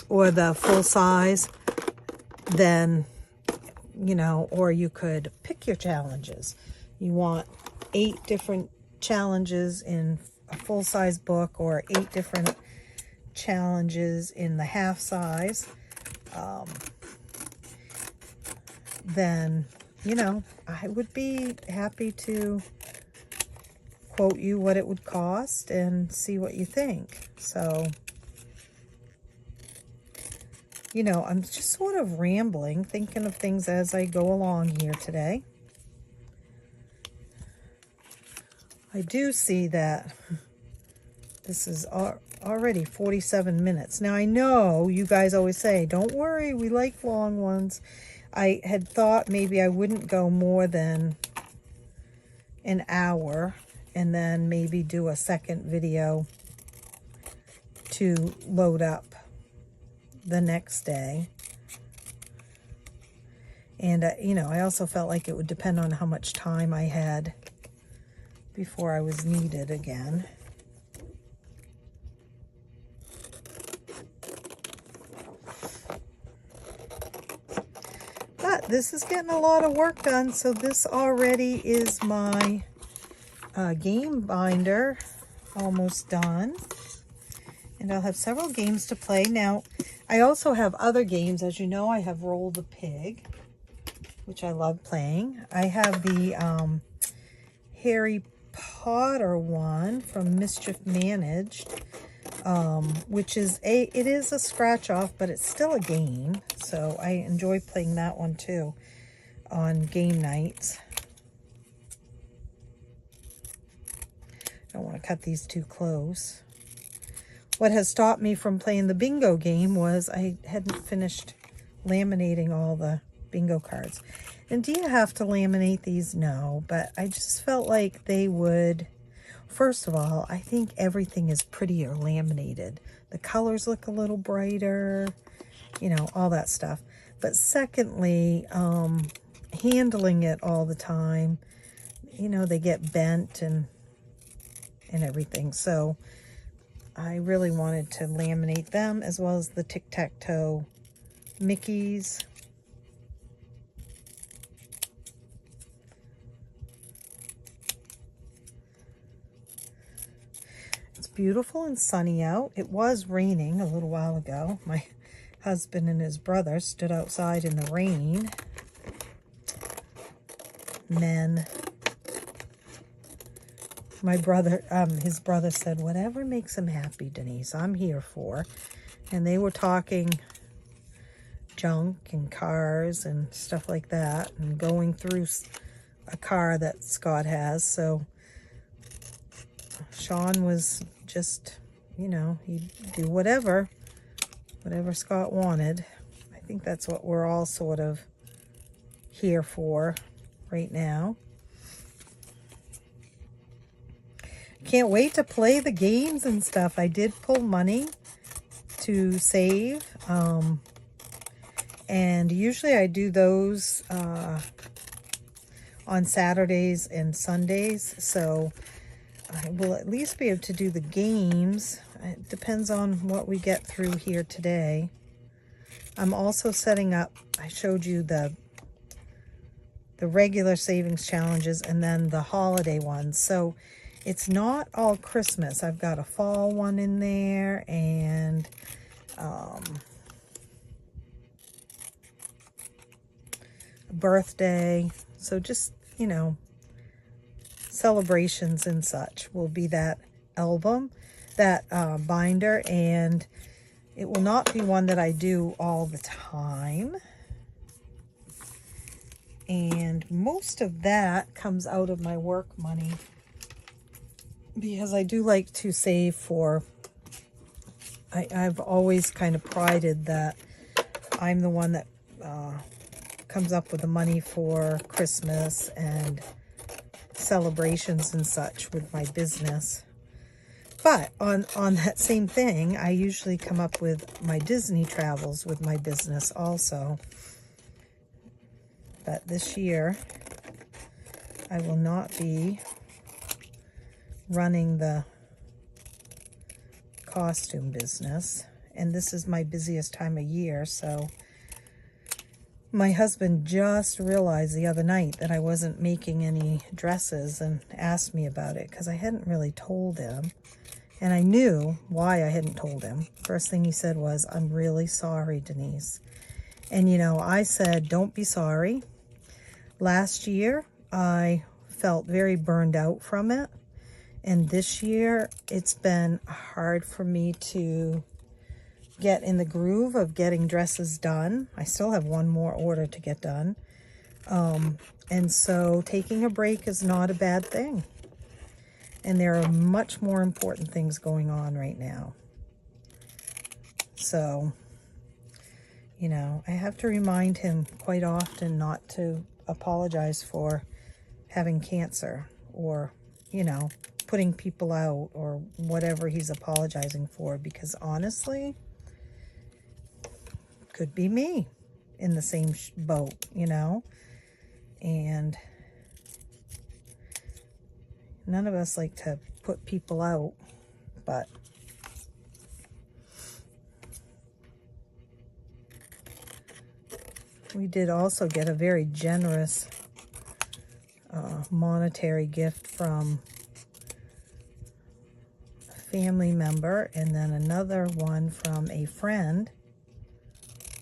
Or the full size, then, you know, or you could pick your challenges. You want 8 different challenges in a full-size book, or 8 different challenges in the half size. Then, you know, I would be happy to quote you what it would cost and see what you think. So, you know, I'm just sort of rambling, thinking of things as I go along here today. I do see that this is already 47 minutes. Now, I know you guys always say, don't worry, we like long ones. I had thought maybe I wouldn't go more than an hour, and then maybe do a second video to load up the next day. And you know, I also felt like it would depend on how much time I had before I was needed again. But this is getting a lot of work done. So this already is my game binder almost done. And I'll have several games to play. Now, I also have other games. As you know, I have Roll the Pig, which I love playing. I have the Harry Potter one from Mischief Managed, which is it is a scratch off, but it's still a game. So I enjoy playing that one too on game nights. I don't want to cut these too close. What has stopped me from playing the bingo game was I hadn't finished laminating all the bingo cards. And do you have to laminate these? No, but I just felt like they would. First of all, I think everything is prettier laminated. The colors look a little brighter, you know, all that stuff. But secondly, handling it all the time, you know, they get bent and everything. So I really wanted to laminate them, as well as the tic-tac-toe Mickeys. It's beautiful and sunny out. It was raining a little while ago. My husband and his brother stood outside in the rain. Men. My brother, his brother said, whatever makes him happy, Denise, I'm here for. And they were talking junk and cars and stuff like that, and going through a car that Scott has. So Sean was just, you know, he'd do whatever Scott wanted. I think that's what we're all sort of here for right now. Can't wait to play the games and stuff. I did pull money to save, and usually I do those on Saturdays and Sundays, so I will at least be able to do the games. It depends on what we get through here today. I'm also setting up, I showed you the regular savings challenges and then the holiday ones. So it's not all Christmas. I've got a fall one in there, and a birthday. So just, you know, celebrations and such will be that album, that binder, and it will not be one that I do all the time. And most of that comes out of my work money, because I do like to save for, I've always kind of prided that I'm the one that comes up with the money for Christmas and celebrations and such with my business. But on that same thing, I usually come up with my Disney travels with my business also. But this year, I will not be running the costume business, and this is my busiest time of year. So my husband just realized the other night that I wasn't making any dresses and asked me about it, because I hadn't really told him, and I knew why I hadn't told him. First thing he said was, "I'm really sorry, Denise." And you know, I said, don't be sorry. Last year I felt very burned out from it, and this year it's been hard for me to get in the groove of getting dresses done. I still have one more order to get done. And so taking a break is not a bad thing. And there are much more important things going on right now. So, you know, I have to remind him quite often not to apologize for having cancer, or, you know, putting people out, or whatever he's apologizing for, because honestly, could be me in the same boat, you know. And none of us like to put people out, but we did also get a very generous monetary gift from a family member, and then another one from a friend,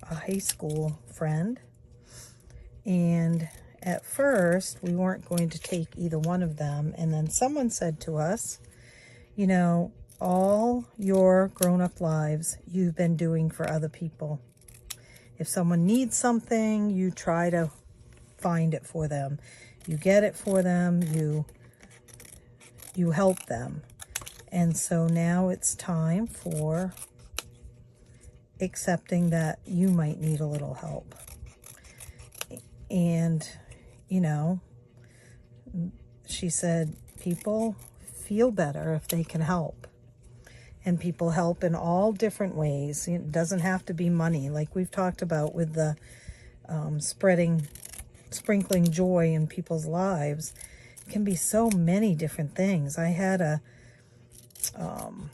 a high school friend. And at first we weren't going to take either one of them, and then someone said to us, you know, all your grown-up lives you've been doing for other people. If someone needs something, you try to find it for them. You get it for them. You help them. And so now it's time for accepting that you might need a little help. And, you know, she said people feel better if they can help. And people help in all different ways. It doesn't have to be money, like we've talked about with the sprinkling joy in people's lives. It can be so many different things. I had I'm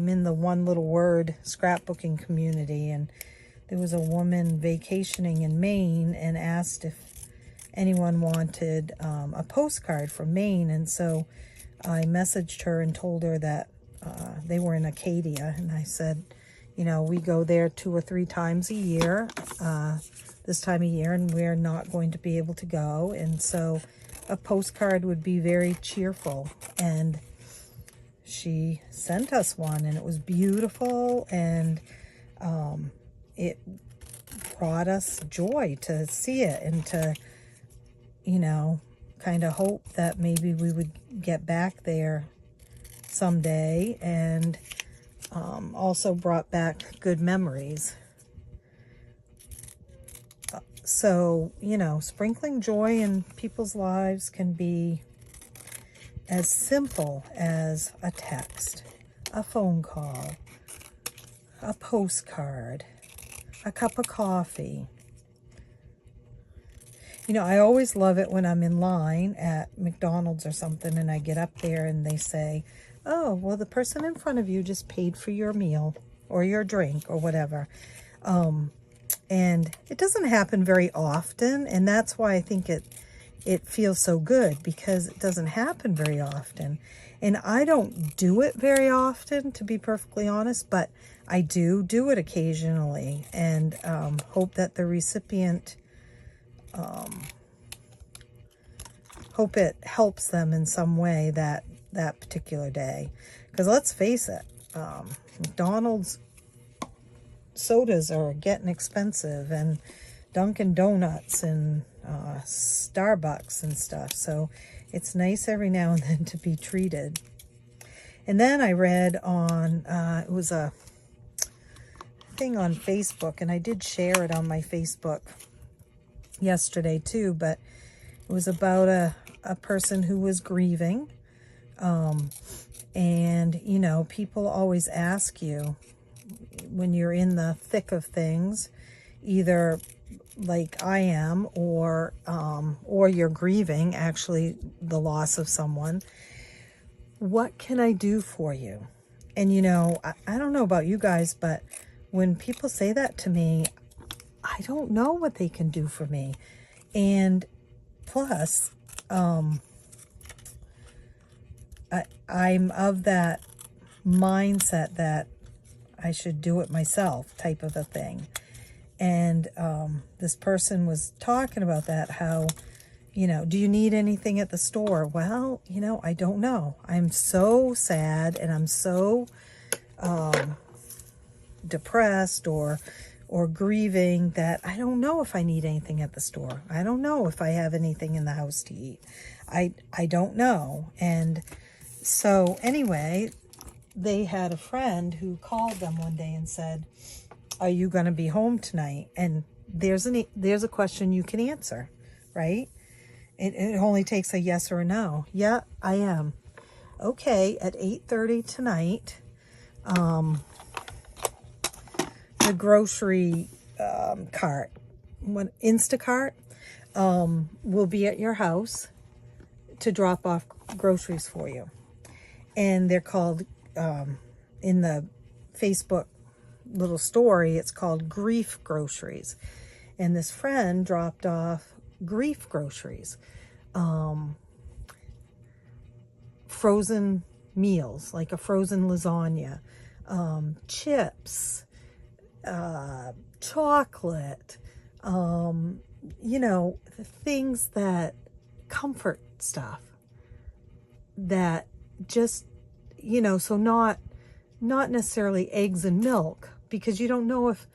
in the One Little Word scrapbooking community, and there was a woman vacationing in Maine and asked if anyone wanted a postcard from Maine. And so I messaged her and told her that they were in Acadia, and I said, you know, we go there 2 or 3 times a year, this time of year, and we're not going to be able to go. And so a postcard would be very cheerful. And she sent us one, and it was beautiful. And it brought us joy to see it and to, you know, kind of hope that maybe we would get back there someday, and also brought back good memories. So, you know, sprinkling joy in people's lives can be as simple as a text, a phone call, a postcard, a cup of coffee. You know, I always love it when I'm in line at McDonald's or something and I get up there and they say, oh, well, the person in front of you just paid for your meal or your drink or whatever. And it doesn't happen very often, and that's why I think it feels so good, because it doesn't happen very often. And I don't do it very often, to be perfectly honest, but I do it occasionally, and hope that the recipient, hope it helps them in some way that particular day. Because let's face it, McDonald's sodas are getting expensive, and Dunkin' Donuts and Starbucks and stuff. So it's nice every now and then to be treated. And then I read on, it was a thing on Facebook, and I did share it on my Facebook yesterday too, but it was about a person who was grieving. And, you know, people always ask you when you're in the thick of things, either like I am, or you're grieving, actually, the loss of someone, what can I do for you? And, you know, I don't know about you guys, but when people say that to me, I don't know what they can do for me. And plus, I'm of that mindset that I should do it myself type of a thing. And this person was talking about that, how, you know, do you need anything at the store? Well, you know, I don't know. I'm so sad, and I'm so depressed or grieving that I don't know if I need anything at the store. I don't know if I have anything in the house to eat. I don't know. And so anyway, they had a friend who called them one day and said, are you going to be home tonight? And there's a question you can answer, right? It only takes a yes or a no. Yeah, I am. Okay, at 8:30 tonight, the grocery cart, Instacart, will be at your house to drop off groceries for you. And they're called, in the Facebook little story, it's called grief groceries. And this friend dropped off grief groceries, frozen meals, like a frozen lasagna, chips, chocolate, you know, things that comfort stuff that just, you know, so not necessarily eggs and milk, because you don't know if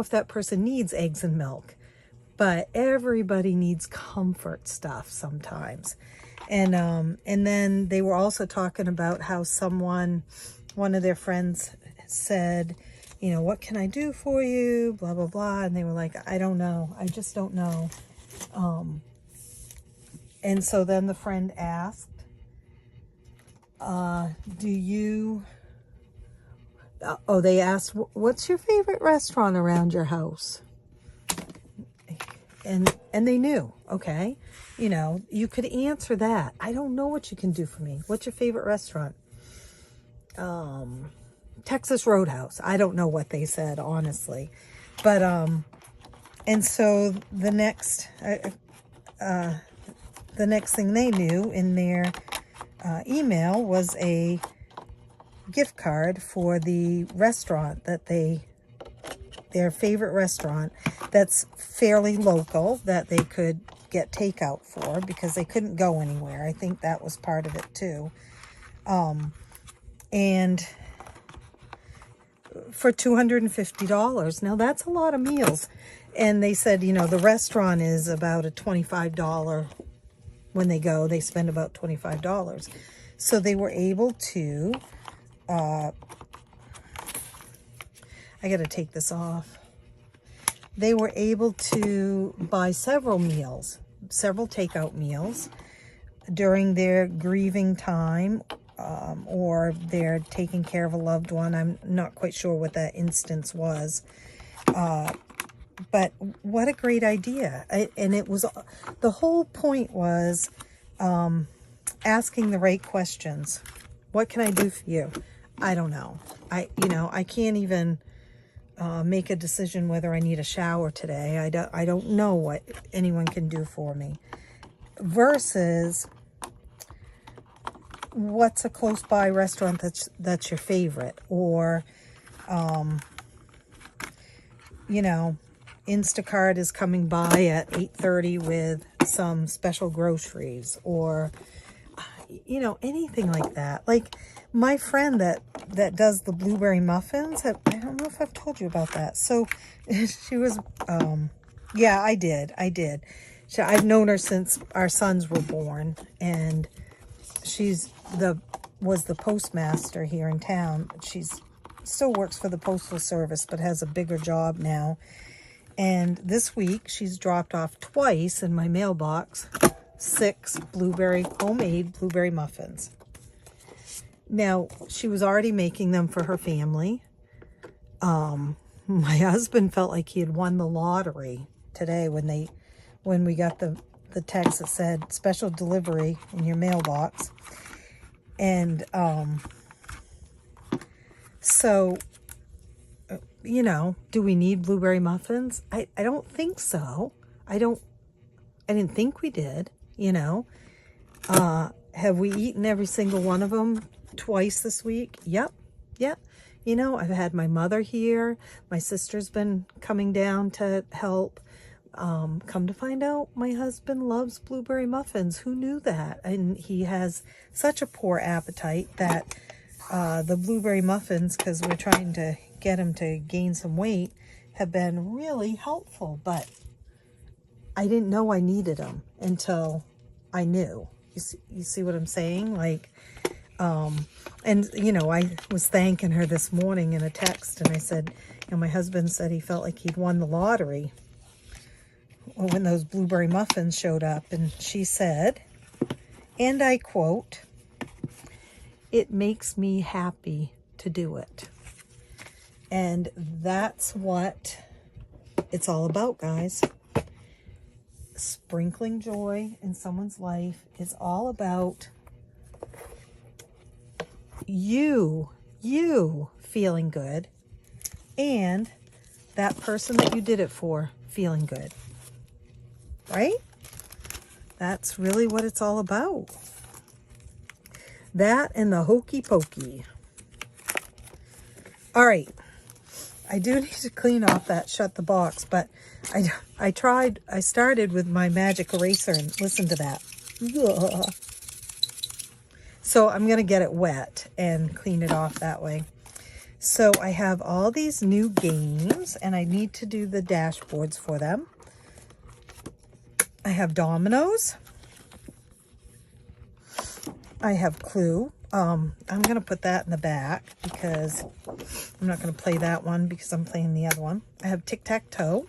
that person needs eggs and milk, but everybody needs comfort stuff sometimes. And then they were also talking about how one of their friends said, you know, what can I do for you? Blah, blah, blah. And they were like, I don't know. I just don't know. And so then the friend asked, they asked, what's your favorite restaurant around your house? And they knew, okay, you know, you could answer that. I don't know what you can do for me. What's your favorite restaurant? Texas Roadhouse. I don't know what they said, honestly. But, and so the next thing they knew in their email was a gift card for the restaurant that their favorite restaurant that's fairly local, that they could get takeout for because they couldn't go anywhere. I think that was part of it too. And for $250. Now that's a lot of meals. And they said, you know, the restaurant is about a $25. When they go, they spend about $25. So they were able to, I got to take this off. They were able to buy several meals, several takeout meals during their grieving time, or they're taking care of a loved one. I'm not quite sure what that instance was. But what a great idea. And it was, the whole point was asking the right questions. What can I do for you? I don't know. I can't even make a decision whether I need a shower today. I don't know what anyone can do for me. Versus, what's a close by restaurant that's your favorite? Or, you know, Instacart is coming by at 8:30 with some special groceries, or, you know, anything like that. Like my friend that does the blueberry muffins, I don't know if I've told you about that. So she was, yeah, I did. I've known her since our sons were born, and she's was the postmaster here in town. She's still works for the Postal Service, but has a bigger job now. And this week, she's dropped off twice in my mailbox 6 homemade blueberry muffins. Now, she was already making them for her family. My husband felt like he had won the lottery today when we got the text that said special delivery in your mailbox. And so, you know, do we need blueberry muffins? I don't think so. I didn't think we did, you know. Have we eaten every single one of them twice this week? Yep. You know, I've had my mother here. My sister's been coming down to help. Come to find out, my husband loves blueberry muffins. Who knew that? And he has such a poor appetite that the blueberry muffins, because we're trying to get him to gain some weight, have been really helpful. But I didn't know I needed them until I knew. You see what I'm saying? Like, and, you know, I was thanking her this morning in a text, and I said, you know, my husband said he felt like he'd won the lottery when those blueberry muffins showed up. And she said, and I quote, "It makes me happy to do it." And that's what it's all about, guys. Sprinkling joy in someone's life is all about you feeling good, and that person that you did it for feeling good. Right? That's really what it's all about. That and the hokey pokey. All right. I do need to clean off that shut the box, but I started with my magic eraser, and listen to that. Ugh. So I'm going to get it wet and clean it off that way. So I have all these new games, and I need to do the dashboards for them. I have dominoes. I have Clue. I'm going to put that in the back because I'm not going to play that one because I'm playing the other one. I have tic-tac-toe.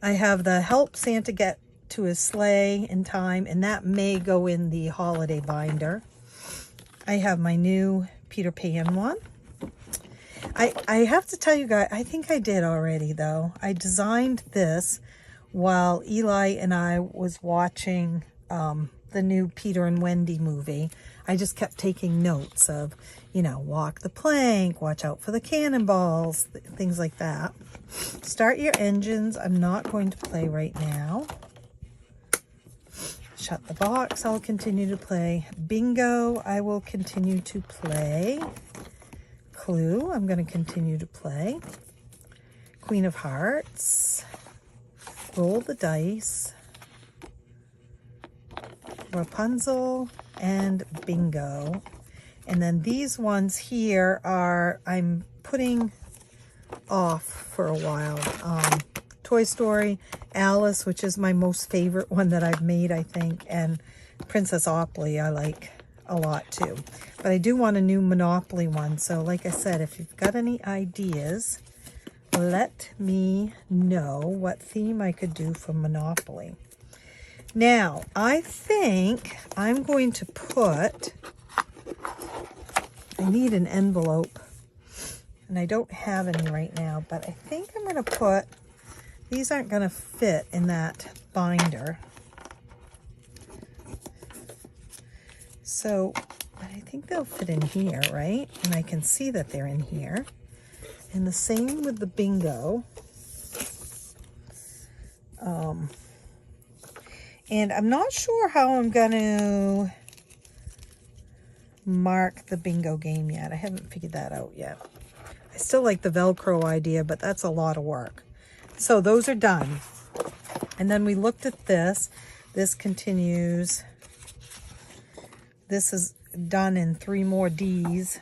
I have the Help Santa Get to His Sleigh in Time, and that may go in the holiday binder. I have my new Peter Pan one. I have to tell you guys, I think I did already though. I designed this while Eli and I was watching the new Peter and Wendy movie. I just kept taking notes of, you know, walk the plank, watch out for the cannonballs, things like that. Start your engines. I'm not going to play right now. Shut the box. I'll continue to play. Bingo. I will continue to play. Clue. I'm going to continue to play. Queen of Hearts. Roll the dice. Rapunzel and bingo. And then these ones here are, I'm putting off for a while. Toy Story, Alice, which is my most favorite one that I've made, I think, and Princess Opley I like a lot too. But I do want a new Monopoly one. So like I said, if you've got any ideas, let me know what theme I could do for Monopoly. Now, I think I'm going to put, I need an envelope, and I don't have any right now, but I think I'm going to put, these aren't going to fit in that binder. So, but I think they'll fit in here, right? And I can see that they're in here. And the same with the bingo. And I'm not sure how I'm going to mark the bingo game yet. I haven't figured that out yet. I still like the Velcro idea, but that's a lot of work. So those are done. And then we looked at this. This continues. This is done in 3 more Ds.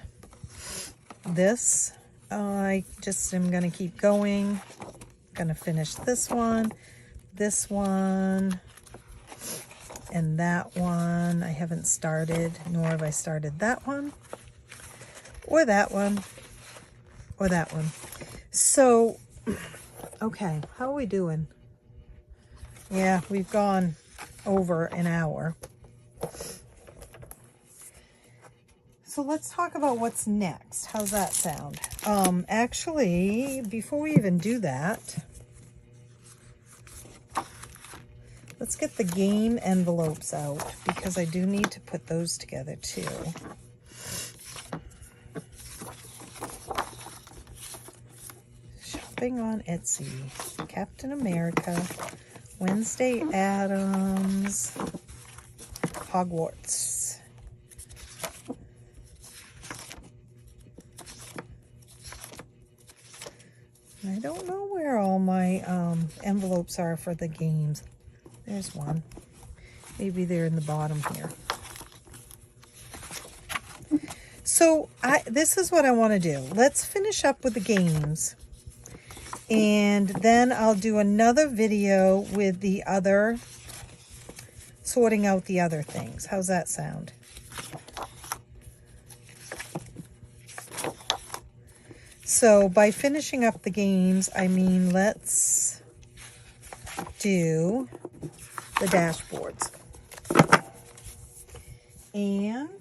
This, I just am going to keep going. Going to finish this one, and that one. I haven't started, nor have I started that one, or that one, or that one. So, okay, how are we doing? Yeah, we've gone over an hour. So let's talk about what's next. How's that sound? Actually, before we even do that, let's get the game envelopes out, because I do need to put those together too. Shopping on Etsy. Captain America. Wednesday Addams. Hogwarts. I don't know where all my envelopes are for the games. There's one. Maybe they're in the bottom here. So this is what I want to do. Let's finish up with the games. And then I'll do another video with the other, sorting out the other things. How's that sound? So by finishing up the games, I mean, let's do the dashboards. And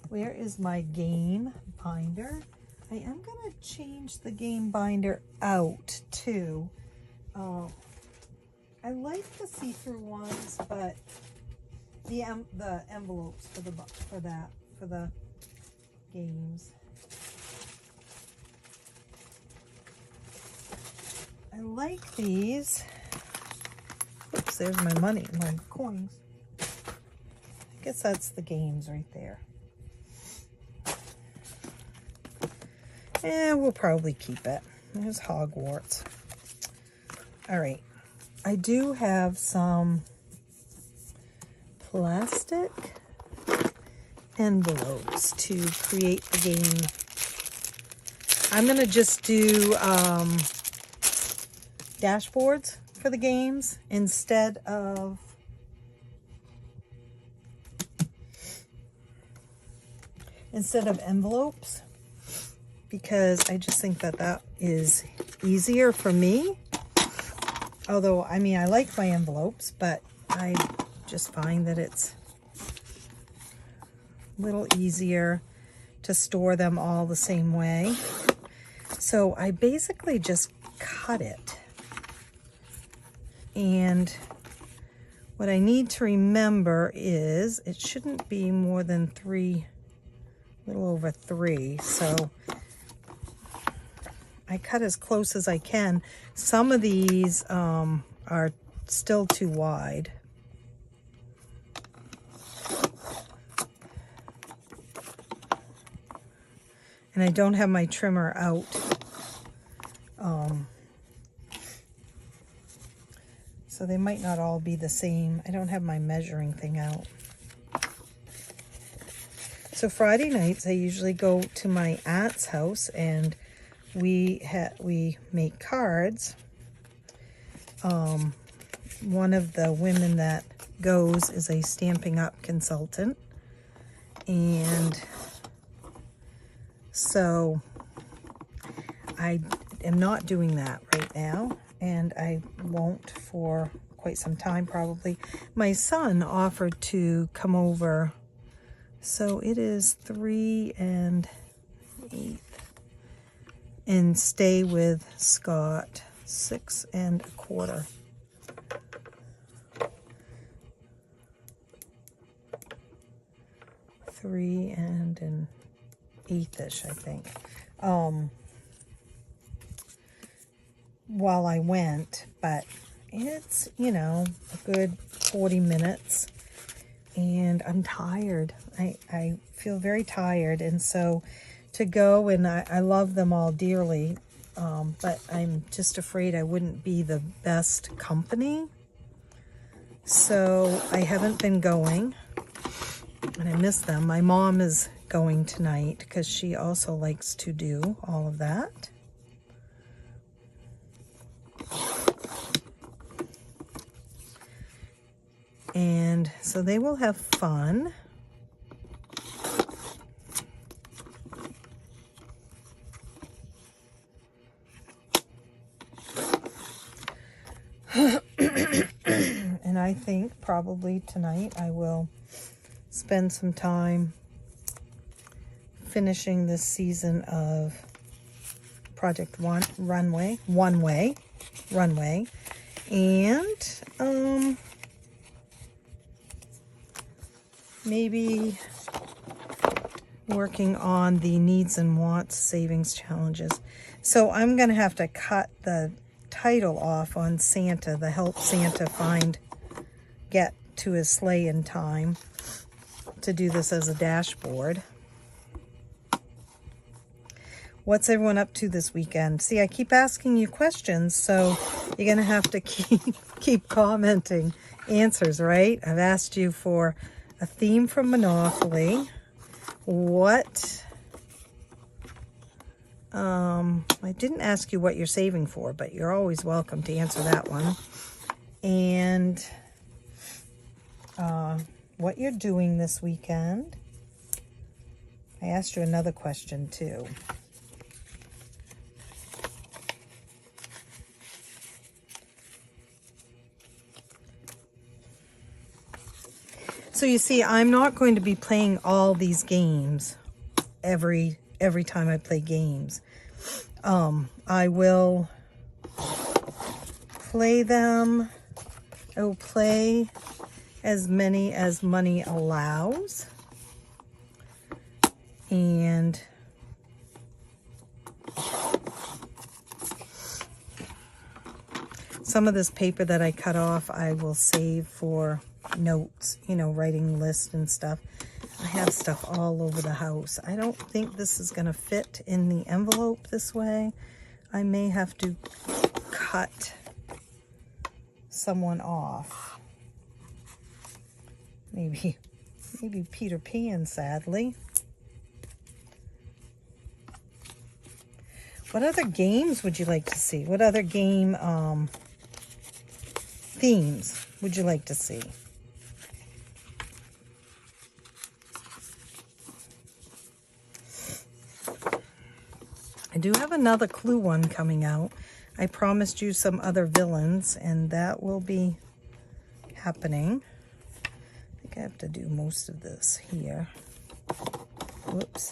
where is my game binder? I am going to change the game binder out too. I like the see-through ones, but the envelopes for the games. I like these. Oops, there's my money, my coins. I guess that's the games right there. And we'll probably keep it. There's Hogwarts. All right. I do have some plastic envelopes to create the game. I'm going to just do dashboards for the games instead of envelopes, because I just think that that is easier for me. Although, I mean, I like my envelopes, but I just find that it's a little easier to store them all the same way. So I basically just cut it. And what I need to remember is it shouldn't be more than 3, a little over 3. So I cut as close as I can. Some of these are still too wide. And I don't have my trimmer out. So they might not all be the same. I don't have my measuring thing out. So Friday nights I usually go to my aunt's house and we make cards. One of the women that goes is a Stampin' Up consultant, and so I am not doing that right now, and I won't for quite some time probably. My son offered to come over, so it is 3 and 8, and stay with Scott 6 and a quarter. Three and an eighth-ish, I think. While I went, but it's, you know, a good 40 minutes, and I'm tired. I feel very tired, and so to go, and I love them all dearly, but I'm just afraid I wouldn't be the best company. So I haven't been going, and I miss them. My mom is going tonight because she also likes to do all of that. And so they will have fun. And I think probably tonight I will spend some time finishing this season of Project Runway, and maybe working on the needs and wants savings challenges. So I'm going to have to cut the title off on Santa, the help Santa get to his sleigh in time, to do this as a dashboard. What's everyone up to this weekend? See, I keep asking you questions, so you're going to have to keep commenting answers, right? I've asked you for a theme from Monopoly. What? I didn't ask you what you're saving for, but you're always welcome to answer that one. And what you're doing this weekend. I asked you another question too. So you see, I'm not going to be playing all these games every time I play games. I will play them. I will play as many as money allows. And some of this paper that I cut off, I will save for notes, you know, writing lists and stuff. I have stuff all over the house. I don't think this is going to fit in the envelope this way. I may have to cut someone off. Maybe Peter Pan, sadly. What other games would you like to see? What other game themes would you like to see? I do have another Clue one coming out. I promised you some other villains, and that will be happening. I think I have to do most of this here. Whoops.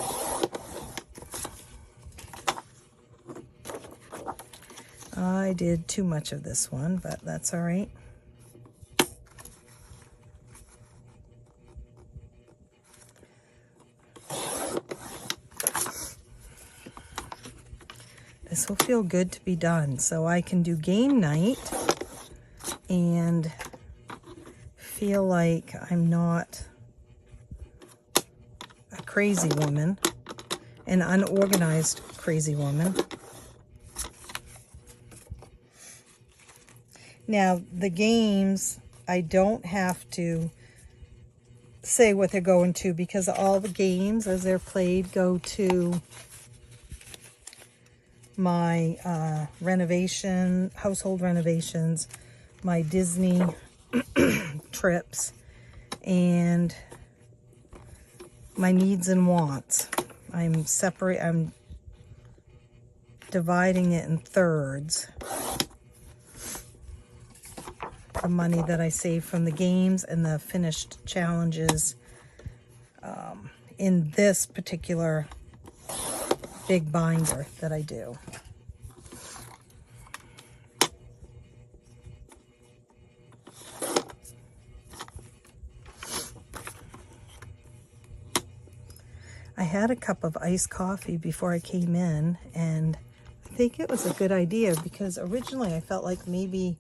I did too much of this one, but that's all right. This will feel good to be done, so I can do game night and feel like I'm not a crazy woman, an unorganized crazy woman. Now, the games, I don't have to say what they're going to, because all the games as they're played go to my household renovations, my Disney trips, and my needs and wants. I'm dividing it in thirds. The money that I save from the games and the finished challenges in this particular big binder that I do. I had a cup of iced coffee before I came in, and I think it was a good idea because originally I felt like maybe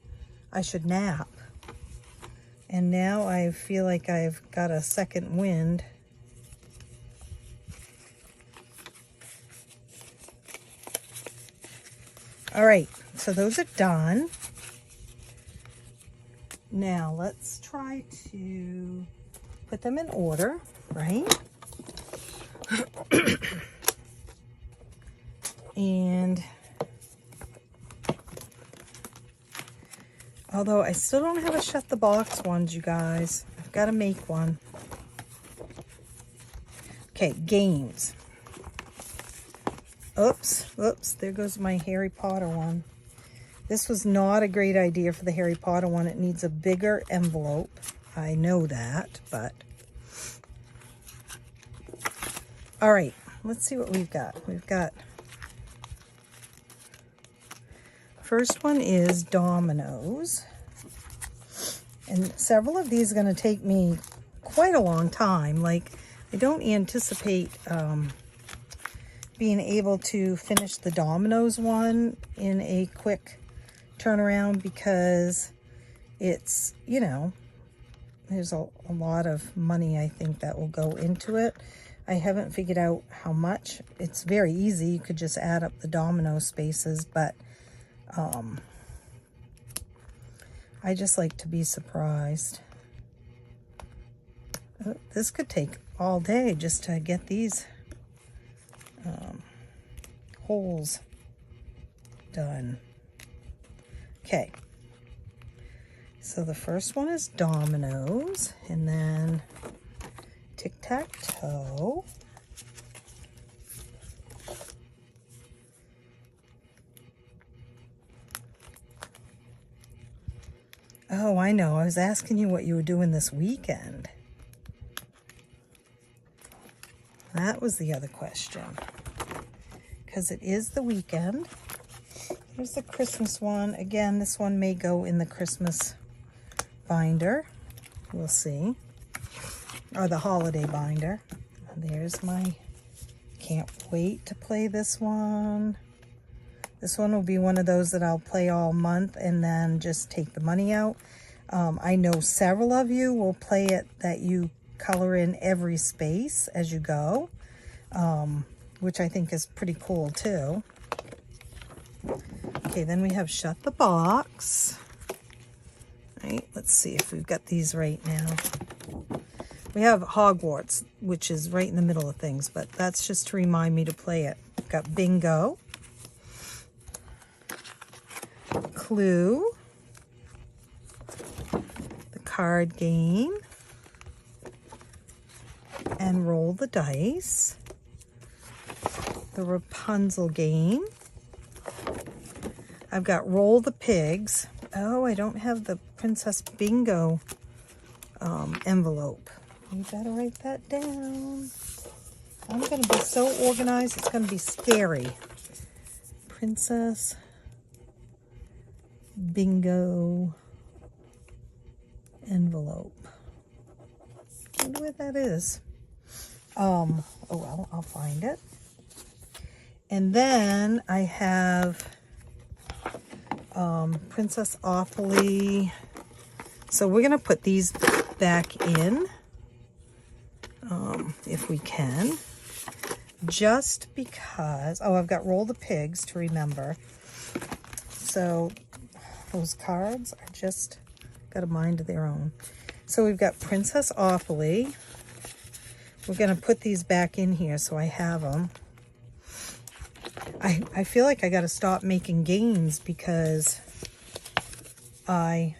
I should nap. And now I feel like I've got a second wind. All right, so those are done. Now let's try to put them in order, right? And although I still don't have a shut the box ones, you guys, I've got to make one. Okay, games. Oops, there goes my Harry Potter one. This was not a great idea for the Harry Potter one. It needs a bigger envelope. I know that, but... All right, let's see what we've got. We've got... First one is dominoes. And several of these are going to take me quite a long time. Like, I don't anticipate... being able to finish the dominoes one in a quick turnaround because it's, you know, there's a lot of money I think that will go into it. I haven't figured out how much. It's very easy. You could just add up the domino spaces, but I just like to be surprised. This could take all day just to get these holes done. Okay, so the first one is dominoes, and then tic-tac-toe, oh, I know, I was asking you what you were doing this weekend. That was the other question. Because it is the weekend. Here's the Christmas one. Again, this one may go in the Christmas binder. We'll see. Or the holiday binder. There's my... Can't wait to play this one. This one will be one of those that I'll play all month and then just take the money out. I know several of you will play it that you color in every space as you go. Which I think is pretty cool too. Okay, then we have Shut the Box. Right, let's see if we've got these right now. We have Hogwarts, which is right in the middle of things, but that's just to remind me to play it. We've got Bingo, Clue, the card game, and Roll the Dice. The Rapunzel game. I've got Roll the Pigs. Oh, I don't have the Princess Bingo envelope. You better write that down. I'm going to be so organized, it's going to be scary. Princess Bingo envelope. I wonder where that is. Oh well, I'll find it. And then I have Princess Awfully. So we're going to put these back in, if we can. Just because... Oh, I've got Roll the Pigs to remember. So those cards are just got a mind of their own. So we've got Princess Awfully. we're going to put these back in here so I have them. I feel like I got to stop making games because we're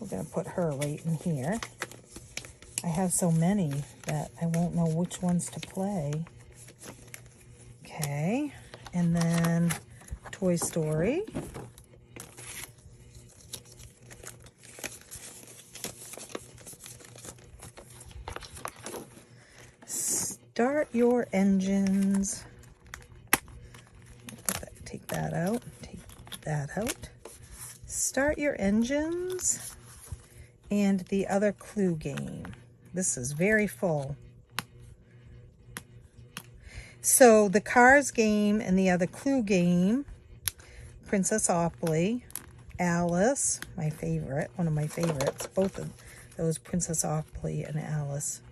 going to put her right in here. I have so many that I won't know which ones to play. Okay, and then Toy Story. Start your engines. Take that out. Take that out. Start your engines. And the other clue game. This is very full. So the Cars game and the other clue game, Princess Opoly, Alice, my favorite, one of my favorites, both of those, Princess Opoly and Alice,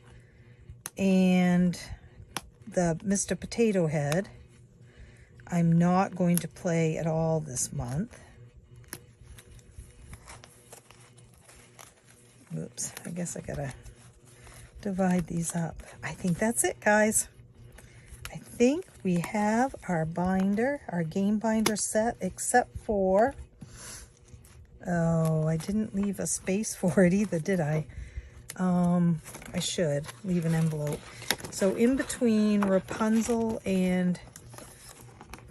and the Mr. Potato Head, I'm not going to play at all this month. Oops, I guess I gotta divide these up. I think that's it, guys. I think we have our binder, our game binder set, except for, oh, I didn't leave a space for it either, did I? I should leave an envelope. So in between Rapunzel and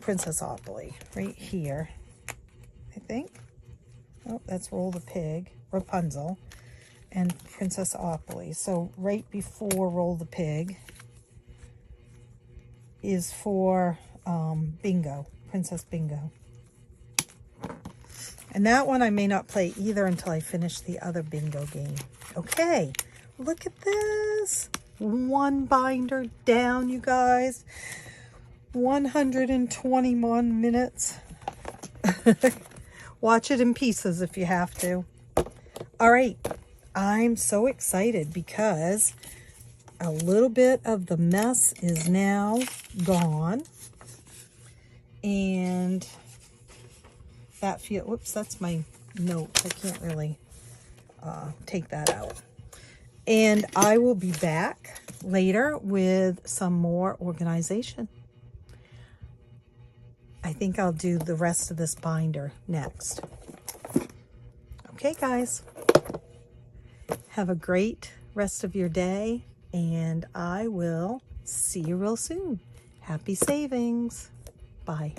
Princess Opoly, right here, I think. Oh, that's Roll the Pig, Rapunzel, and Princess Opoly. So right before Roll the Pig is for Bingo, Princess Bingo. And that one I may not play either until I finish the other bingo game. Okay, look at this. One binder down, you guys. 121 minutes. Watch it in pieces if you have to. All right, I'm so excited because a little bit of the mess is now gone. And that whoops, that's my note. I can't really take that out. And I will be back later with some more organization. I think I'll do the rest of this binder next. Okay, guys. Have a great rest of your day, and I will see you real soon. Happy savings. Bye.